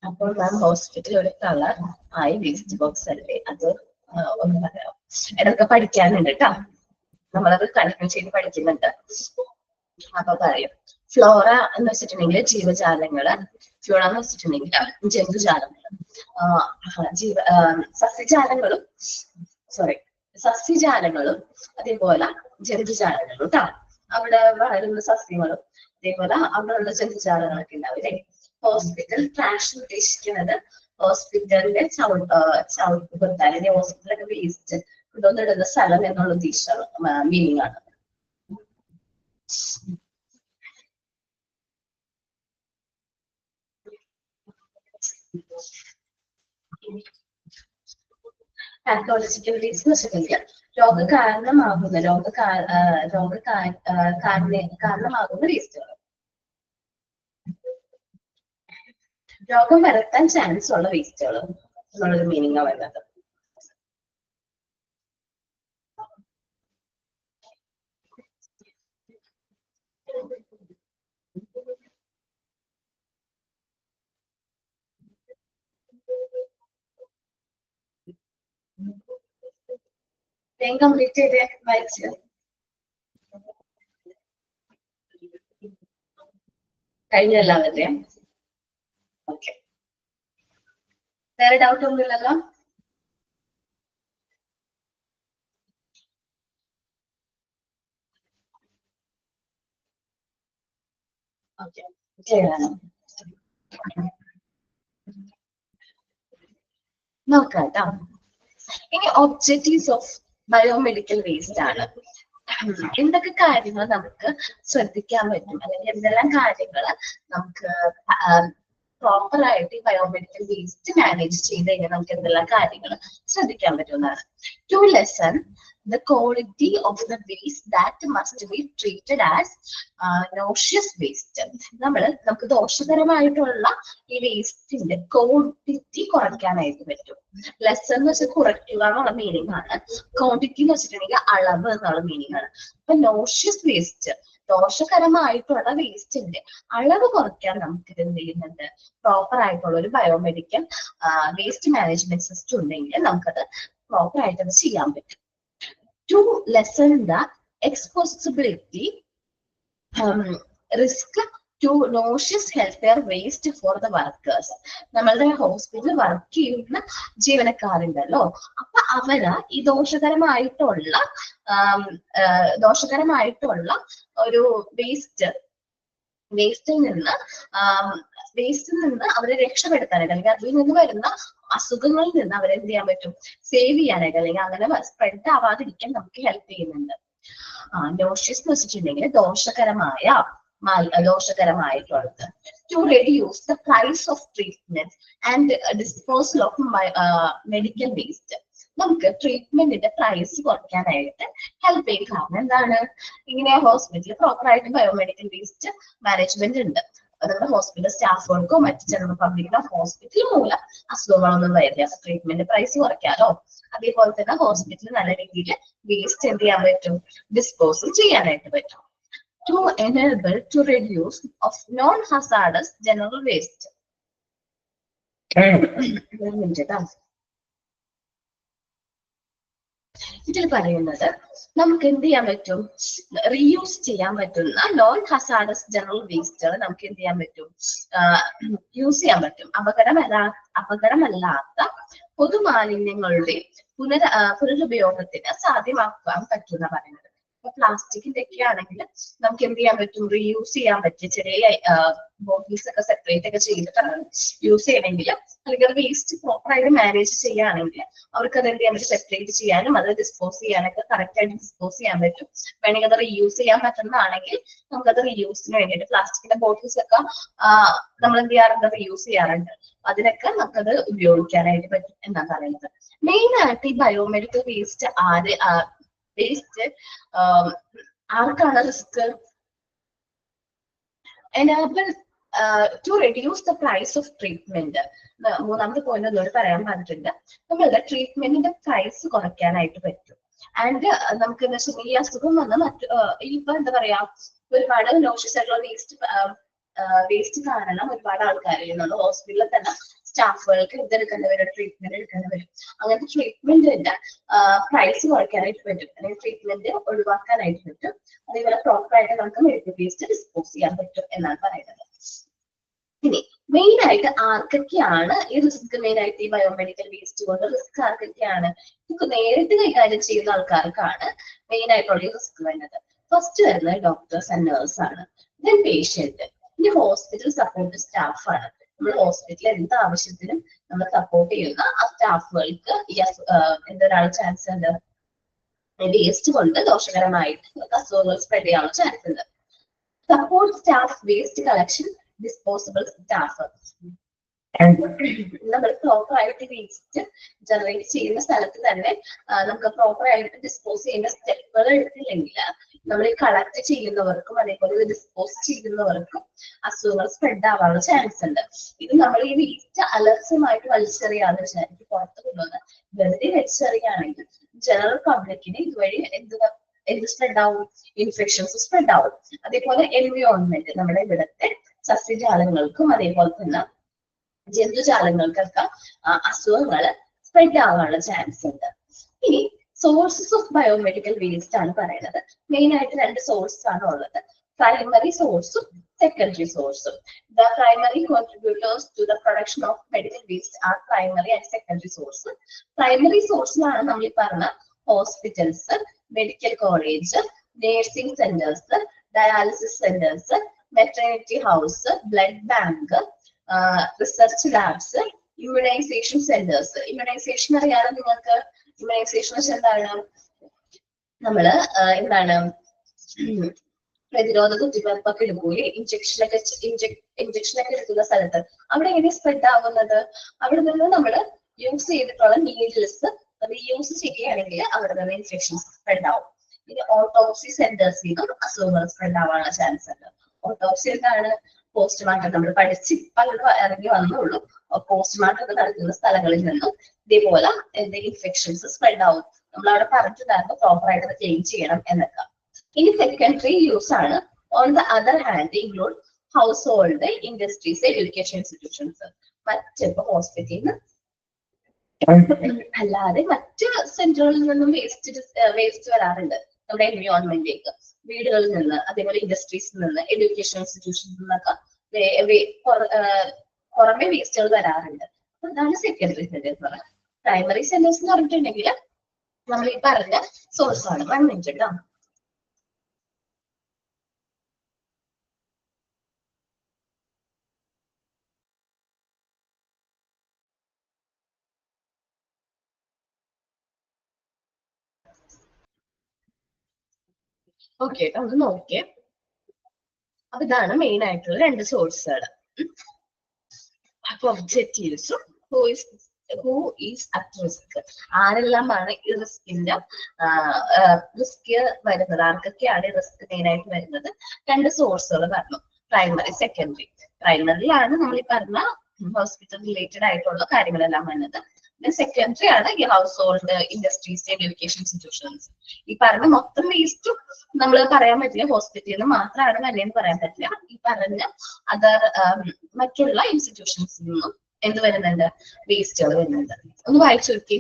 അപ്പോൾ മാം ഹോസ്പിറ്റൽ ഒരു കളർ ആയി വേസ്റ്റ് ബോക്സ് അല്ലേ? അത് ഒന്ന് പറയാം. ഇതൊക്കെ പഠിക്കാനുണ്ട് കേട്ടോ. നമ്മളത് കണ്ടിന്യൂ ചെയ്ത് പഠിക്കുന്നുണ്ട്. അപ്പൊ പറയും. ഫ്ലോറ എന്ന് വെച്ചിട്ടുണ്ടെങ്കിൽ ജീവജാലങ്ങള്, ഫ്ലോറ എന്ന് വെച്ചിട്ടുണ്ടെങ്കിൽ ജന്തുജാലങ്ങള്, സസ്യജാലങ്ങളും അതേപോലെ ജന്തുജാലങ്ങളും കേട്ടോ. അവിടെ വളരുന്ന സസ്യങ്ങളും അതേപോലെ അവിടെ ഉള്ള ജന്തുജാലങ്ങളൊക്കെ ഉണ്ടാവില്ലേ. ഹോസ്പിറ്റൽ ട്രാഷ് ഉദ്ദേശിക്കുന്നത് ഹോസ്പിറ്റലിന്റെ ചവിട്ട് കൊടുത്താൽ അല്ലെങ്കിൽ ഹോസ്പിറ്റലൊക്കെ വേസ്റ്റ് കൊണ്ടുവന്നിടുന്ന സ്ഥലം എന്നുള്ള ഉദ്ദേശ മീനിങ് ആണ്. പാത്തോളജിക്കൽ വേസ്റ്റ് എന്ന് വെച്ചിട്ടുണ്ടെങ്കിൽ കാരണമാകുന്ന വേസ്റ്റുകൾ, രോഗം വരുത്താൻ ചാൻസ് ഉള്ള വേസ്റ്റുകൾ എന്നുള്ളൊരു മീനിങ് വരുന്നത്. കംപ്ലീറ്റ് ചെയ്തേ വായിച്ച് കഴിഞ്ഞ എല്ലാവരുടെയും. ഓക്കെ, വേറെ ഡൗട്ട് ഒന്നുമില്ലല്ലോ? ഓക്കെ, നോക്കാം കേട്ടോ. ഇനി ഒബ്ജക്റ്റീവ്സ് ഓഫ് ബയോമെഡിക്കൽ വേസ്റ്റ് ആണ്. എന്തൊക്കെ കാര്യങ്ങൾ നമുക്ക് ശ്രദ്ധിക്കാൻ പറ്റും, അല്ലെങ്കിൽ എന്തെല്ലാം കാര്യങ്ങൾ നമുക്ക് പ്രോപ്പർ ആയിട്ട് ഈ ബയോമെഡിക്കൽ വേസ്റ്റ് മാനേജ് ചെയ്ത് കഴിഞ്ഞാൽ നമുക്ക് എന്തെല്ലാം കാര്യങ്ങൾ ശ്രദ്ധിക്കാൻ പറ്റുന്നതാണ്. To lessen the quality of the waste that must be treated as noxious waste. നമുക്ക് ദോഷകരമായിട്ടുള്ള ഈ വേസ്റ്റിന്റെ ക്വാണ്ടിറ്റി കുറയ്ക്കാനായിട്ട് പറ്റും. ലെസൺ എന്ന് വെച്ചാൽ കുറയ്ക്കുക എന്നുള്ള മീനിങ് ആണ്. ക്വാണ്ടിറ്റി എന്ന് വെച്ചിട്ടുണ്ടെങ്കിൽ അളവ് എന്നുള്ള മീനിങ് ആണ്. അപ്പൊ നോഷ്യസ് വേസ്റ്റ്, ദോഷകരമായിട്ടുള്ള വേസ്റ്റിന്റെ അളവ് കുറയ്ക്കാൻ നമുക്ക് ഇത് എന്ത് ചെയ്യുന്നുണ്ട്, പ്രോപ്പർ ആയിട്ടുള്ള ഒരു ബയോമെഡിക്കൽ വേസ്റ്റ് മാനേജ്മെന്റ് സിസ്റ്റം ഉണ്ടെങ്കിൽ നമുക്കത് പ്രോപ്പർ ആയിട്ട് അത് ചെയ്യാൻ പറ്റും. To lessen the exposability risk to noxious healthcare waste for the workers. നമ്മളുടെ ഹോസ്പിറ്റലിൽ വർക്ക് ചെയ്യുന്ന ജീവനക്കാരുണ്ടല്ലോ, അപ്പൊ അവര് ഈ ദോഷകരമായിട്ടുള്ള ഒരു വേസ്റ്റിൽ നിന്ന് അവരെ രക്ഷപ്പെടുത്താനായിട്ട്, അല്ലെങ്കിൽ അതിൽ നിന്ന് വരുന്ന അസുഖങ്ങളിൽ നിന്ന് അവരെ എന്ത് ചെയ്യാൻ പറ്റും, സേവ് ചെയ്യാനായിട്ട്, അല്ലെങ്കിൽ അങ്ങനെ സ്പ്രെഡ് ആവാതിരിക്കാൻ നമുക്ക് ഹെൽപ്പ് ചെയ്യുന്നുണ്ട്. നോഷ്യസ് എന്ന് വെച്ചിട്ടുണ്ടെങ്കിൽ ദോഷകരമായിട്ടുള്ളത്. To reduce the price of treatment and disposal of medical waste. നമുക്ക് ട്രീറ്റ്മെന്റിന്റെ പ്രൈസ് കുറയ്ക്കാനായിട്ട് ഹെൽപ്പ് ചെയ്യും. കാരണം എന്താണ്, ഇങ്ങനെ ഹോസ്പിറ്റലിൽ പ്രോപ്പർ ആയിട്ട് ബയോമെഡിക്കൽ വേസ്റ്റ് മാനേജ്മെന്റ് ഉണ്ട്. നമ്മുടെ ഹോസ്പിറ്റൽ സ്റ്റാഫുകൾക്കോ മറ്റു ജനറൽ പബ്ലിക്കിനോ ഹോസ്പിറ്റൽ മൂലം അസുഖങ്ങളൊന്നും വരില്ല. ട്രീറ്റ്മെന്റ് പ്രൈസ് കുറയ്ക്കാലോ. അതേപോലെ തന്നെ ഹോസ്പിറ്റലിൽ നല്ല രീതിയിൽ വേസ്റ്റ് എന്ത് ചെയ്യാൻ പറ്റും, ഡിസ്പോസൽ ചെയ്യാനായിട്ട് പറ്റും. To enable to reduce of non-hazardous general waste. ഇതിൽ പറയുന്നത് നമുക്ക് എന്ത് ചെയ്യാൻ പറ്റും, റീയൂസ് ചെയ്യാൻ പറ്റുന്ന നോൺ ഹസാഡസ് ജനറൽ വേസ്റ്റുകൾ നമുക്ക് എന്ത് ചെയ്യാൻ പറ്റും, യൂസ് ചെയ്യാൻ പറ്റും. അപകടമല്ലാത്ത പൊതുമാലിന്യങ്ങളുടെ പുനരുപയോഗത്തിന് സാധ്യമാക്കാൻ പറ്റുന്ന പറയുന്നത്. പ്ലാസ്റ്റിക്കിന്റെ ഒക്കെ ആണെങ്കിൽ നമുക്ക് എന്ത് ചെയ്യാൻ പറ്റും, റീയൂസ് ചെയ്യാൻ പറ്റും. ചെറിയ ബോട്ടിൽസ് ഒക്കെ സെപ്പറേറ്റ് ഒക്കെ ചെയ്തിട്ടാണ് യൂസ് ചെയ്യണമെങ്കിൽ, അല്ലെങ്കിൽ വേസ്റ്റ് പ്രോപ്പർ ആയിട്ട് മാനേജ് ചെയ്യുകയാണെങ്കിൽ അവർക്ക് അത് എന്ത് ചെയ്യാൻ പറ്റും, സെപ്പറേറ്റ് ചെയ്യാനും അത് ഡിസ്പോസ് ചെയ്യാനൊക്കെ കറക്റ്റ് ആയിട്ട് ഡിസ്പോസ് ചെയ്യാൻ പറ്റും. വേണമെങ്കിൽ അത് റീയൂസ് ചെയ്യാൻ പറ്റുന്നതാണെങ്കിൽ നമുക്കത് റീയൂസിന് വേണ്ടിയിട്ട് പ്ലാസ്റ്റിക്കിന്റെ ബോട്ടിൽസ് ഒക്കെ നമ്മൾ എന്ത് ചെയ്യാറുണ്ട്, റീയൂസ് ചെയ്യാറുണ്ട്. അതിനൊക്കെ നമുക്കത് ഉപയോഗിക്കാനായിട്ട് പറ്റും എന്നാണ് പറയുന്നത്. മെയിൻ ആയിട്ട് ഈ ബയോമെഡിക്കൽ വേസ്റ്റ് ആർക്കാണ് risk? enable to reduce the price of treatment. മൂന്നാമത്തെ പോയിന്റ് ഒന്നുകൂടി പറയാൻ പറഞ്ഞിട്ടുണ്ട്. നമ്മളുടെ ട്രീറ്റ്മെന്റിന്റെ പ്രൈസ് കുറയ്ക്കാനായിട്ട് പറ്റും. ആൻഡ് നമുക്ക് എന്താ വെച്ചാൽ ഈ അസുഖം വന്ന ഇപ്പൊ എന്താ പറയാ, ഒരുപാട് നോഷ്യസ് ആയിട്ടുള്ള വേസ്റ്റ് കാരണം ഒരുപാട് ആൾക്കാർ ഹോസ്പിറ്റലിൽ തന്നെ സ്റ്റാഫുകൾക്ക് ഇതെടുക്കേണ്ടി വരും, ട്രീറ്റ്മെന്റ് എടുക്കേണ്ടി വരും. അങ്ങനത്തെ ട്രീറ്റ്മെന്റിന്റെ പ്രൈസ് കുറയ്ക്കാനായിട്ട് പറ്റും, അല്ലെങ്കിൽ ട്രീറ്റ്മെന്റ് ഒഴിവാക്കാനായിട്ട് പറ്റും. അതേപോലെ പ്രോപ്പർ ആയിട്ട് നമുക്ക് മെഡിക്കൽ വേസ്റ്റ് ഡിസ്പോസ് ചെയ്യാൻ പറ്റും എന്നാണ് പറയുന്നത്. ഇനി മെയിൻ ആയിട്ട് ആർക്കൊക്കെയാണ് ഈ റിസ്ക്, മെയിൻ ആയിട്ട് ഈ ബയോമെഡിക്കൽ വേസ്റ്റ് കൊണ്ട് റിസ്ക് ആർക്കൊക്കെയാണ്? ഇതൊക്കെ നേരിട്ട് കൈകാര്യം ചെയ്യുന്ന ആൾക്കാർക്കാണ് മെയിൻ ആയിട്ടുള്ള ഈ റിസ്ക് വരുന്നത്. ഫസ്റ്റ് വരുന്നത് ഡോക്ടേഴ്സ് ആൻഡ് നേഴ്സ് ആണ്. ദെൻ പേഷ്യന്റ്, ഇനി ഹോസ്പിറ്റൽ സപ്പോർട്ട് സ്റ്റാഫ് ആണ്. നമ്മുടെ ഹോസ്പിറ്റലിൽ എന്ത് ആവശ്യത്തിനും നമ്മൾ സപ്പോർട്ട് ചെയ്യുന്ന ആ സ്റ്റാഫുകൾക്ക് എന്തൊരാൾ ചാൻസ് ഉണ്ട്, വേസ്റ്റ് കൊണ്ട് ദോഷകരമായിട്ട് അസുഖങ്ങൾ സ്പ്രെഡ് ചെയ്യാനുള്ള ചാൻസ് ഉണ്ട്. Support staff waste collection disposable staff. നമ്മൾ പ്രോപ്പർ ആയിട്ട് വേസ്റ്റ് ജനറേറ്റ് ചെയ്യുന്ന സ്ഥലത്ത് തന്നെ നമുക്ക് പ്രോപ്പർ ആയിട്ട് ഡിസ്പോസ് ചെയ്യുന്ന സ്റ്റെപ്പുകൾ എടുത്തില്ലെങ്കിൽ നമ്മൾ കളക്ട് ചെയ്യുന്നവർക്കും അതേപോലെ ഡിസ്പോസ് ചെയ്യുന്നവർക്കും അസുഖങ്ങൾ സ്പ്രെഡ് ആവാനുള്ള ചാൻസ് ഉണ്ട്. ഇത് നമ്മൾ ഈ വേസ്റ്റ് അലക്ഷ്യമായിട്ട് വലിച്ചെറിയാന്ന് വിചാരിക്കും പുറത്ത് കൊണ്ടുവന്ന് വെറുതെ വലിച്ചെറിയുകയാണെങ്കിൽ ജനറൽ പബ്ലിക്കിന് ഇതുവഴി എന്ത് സ്പ്രെഡ് ആവും, ഇൻഫെക്ഷൻസ് സ്പ്രെഡ് ആവും. അതേപോലെ എൻവയോൺമെന്റ്, നമ്മുടെ ഇവിടുത്തെ സസ്യജാലങ്ങൾക്കും അതേപോലെ തന്നെ ജന്തുജാലങ്ങൾക്കൊക്കെ അസുഖങ്ങൾ സ്പ്രെഡ് ആവാനുള്ള ചാൻസ് ഉണ്ട്. ഇനി സോഴ്സസ് ഓഫ് ബയോമെഡിക്കൽ വേസ്റ്റ് ആണ് പറയുന്നത്. മെയിൻ ആയിട്ട് രണ്ട് സോഴ്സസ് ആണ് ഉള്ളത്, പ്രൈമറി സോഴ്സും സെക്കൻഡറി സോഴ്സും. The primary contributors to the production of medical waste are primary and secondary source. Primary സോഴ്സിലാണ് നമ്മൾ ഈ പറഞ്ഞ hospitals, medical college, nursing centres, dialysis centres, maternity house, blood bank, research labs, immunisation centres. Immunisation അറിയാതെ നിങ്ങൾക്ക്? Immunisation എന്താണ്? നമ്മള് എന്താണ് പ്രതിരോധ കുത്തിവയ്പ്പൊക്കെ എടുക്കൂലേ, ഇഞ്ചക്ഷനൊക്കെ എടുക്കുന്ന സ്ഥലത്ത് അവിടെ എങ്ങനെ സ്പ്രെഡ് ആവുന്നത്? അവിടെ നിന്ന് നമ്മൾ യൂസ് ചെയ്തിട്ടുള്ള നീഡിൽസ് റീയൂസ് ചെയ്യുകയാണെങ്കിൽ അവിടെ നിന്ന് ഇൻഫെക്ഷൻസ് സ്പ്രെഡ് ആവും. ഇനി ഓട്ടോപ്സി സെന്റേഴ്സിൽ നിന്നും അസുഖങ്ങൾ സ്പ്രെഡ് ആവാനുള്ള ചാൻസ് ഉണ്ട്. ഓട്ടോപ്സി എന്താണ്? പോസ്റ്റ്മോർട്ടം. നമ്മൾ പഠിച്ച് പലരും ഇറങ്ങി വന്നുള്ളൂ. പോസ്റ്റ്മോർട്ടം നടക്കുന്ന സ്ഥലങ്ങളിൽ നിന്നും ഇതേപോലെ ഇൻഫെക്ഷൻസ് സ്പ്രെഡ് ആവും. നമ്മൾ അവിടെ പറഞ്ഞിട്ടുണ്ടായിരുന്നു പ്രോപ്പർ ആയിട്ട് അത് ക്ലീൻ ചെയ്യണം എന്നൊക്കെ. ഇനി സെക്കൻഡറി യൂസ് ആണ്. On the other hand include household, industries, education institutions. മറ്റിപ്പോ ഹോസ്പിറ്റലിൽ നിന്ന് അല്ലാതെ മറ്റ് സെന്ററുകളിൽ നിന്നും വേസ്റ്റ് വരാറുണ്ട് നമ്മുടെ എൻവയോൺമെന്റിലേക്ക്. വീടുകളിൽ നിന്ന്, അതേപോലെ ഇൻഡസ്ട്രീസിൽ നിന്ന്, എഡ്യൂക്കേഷൻ ഇൻസ്റ്റിറ്റ്യൂഷനിൽ നിന്നൊക്കെ പുറമെ വേസ്റ്റുകൾ വരാറുണ്ട്. അപ്പൊ അതാണ് സെക്കൻഡറി സെന്റേഴ്സ് പറയുന്നത്. പ്രൈമറി സെന്റേഴ്സ് എന്ന് പറഞ്ഞിട്ടുണ്ടെങ്കിൽ നമ്മൾ ഈ പറഞ്ഞ സോഴ്സ് ആണ്. 1 മിനിറ്റ് കേട്ടോ. ഓക്കെ, നമുക്ക് നോക്കിയേ. അപ്പൊ ഇതാണ് മെയിൻ ആയിട്ടുള്ള രണ്ട് സോഴ്സുകൾ. അപ്പൊ ഒബ്ജക്റ്റീവ്സും ഹൂ ഈസ് അറ്റ് റിസ്ക്. ആരെല്ലാമാണ് ഈ റിസ്ക് വരുന്നത്, ആർക്കൊക്കെയാണ് റിസ്ക് മെയിൻ ആയിട്ട് വരുന്നത്? രണ്ട് സോഴ്സുകൾ പറഞ്ഞു, പ്രൈമറി, സെക്കൻഡറി. പ്രൈമറിയിലാണ് നമ്മൾ ഈ പറഞ്ഞ ഹോസ്പിറ്റൽ റിലേറ്റഡ് ആയിട്ടുള്ള കാര്യങ്ങളെല്ലാം വന്നത്. സെക്കൻഡറി ആണ് ഈ house hold, industries, education institutions. ഈ പറഞ്ഞ മൊത്തം വേസ്റ്റും നമ്മൾ പറയാൻ പറ്റില്ല, ഹോസ്പിറ്റലിൽ നിന്ന് മാത്രമാണ് വന്നതെന്ന് പറയാൻ പറ്റില്ല. ഈ പറഞ്ഞ അതർ മറ്റുള്ള ഇൻസ്റ്റിറ്റ്യൂഷൻസിൽ നിന്നും എന്ത് വരുന്നുണ്ട്? വേസ്റ്റുകൾ വരുന്നുണ്ട്. ഒന്ന് വായിച്ചു നോക്കി.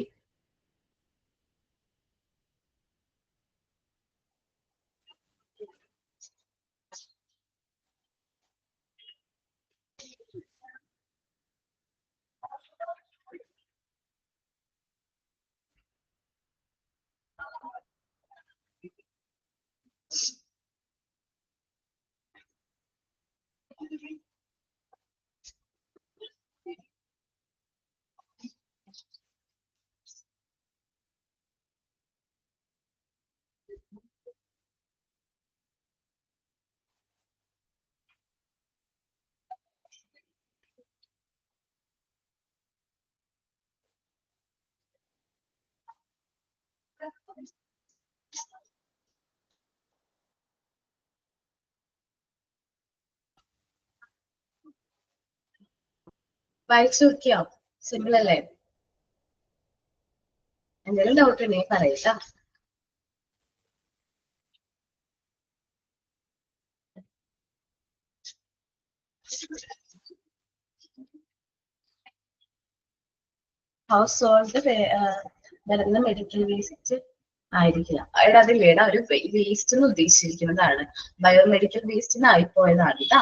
വായിച്ചു നോക്കിയോ? സിമ്പിൾ അല്ലേ? എന്തെങ്കിലും ഡൗട്ട് ഉണ്ടെങ്കിൽ പറയട്ടാ. ഹൗസ് ഹോൾഡ് വരുന്ന മെഡിക്കൽ വേസ്റ്റ് ആയിരിക്കില്ല. അവിടെ അതില്ലേടാ ഒരു വേസ്റ്റ് എന്ന് ഉദ്ദേശിച്ചിരിക്കുന്നതാണ്. ബയോമെഡിക്കൽ വേസ്റ്റ് ആയിപ്പോയതാണ് കേട്ടോ.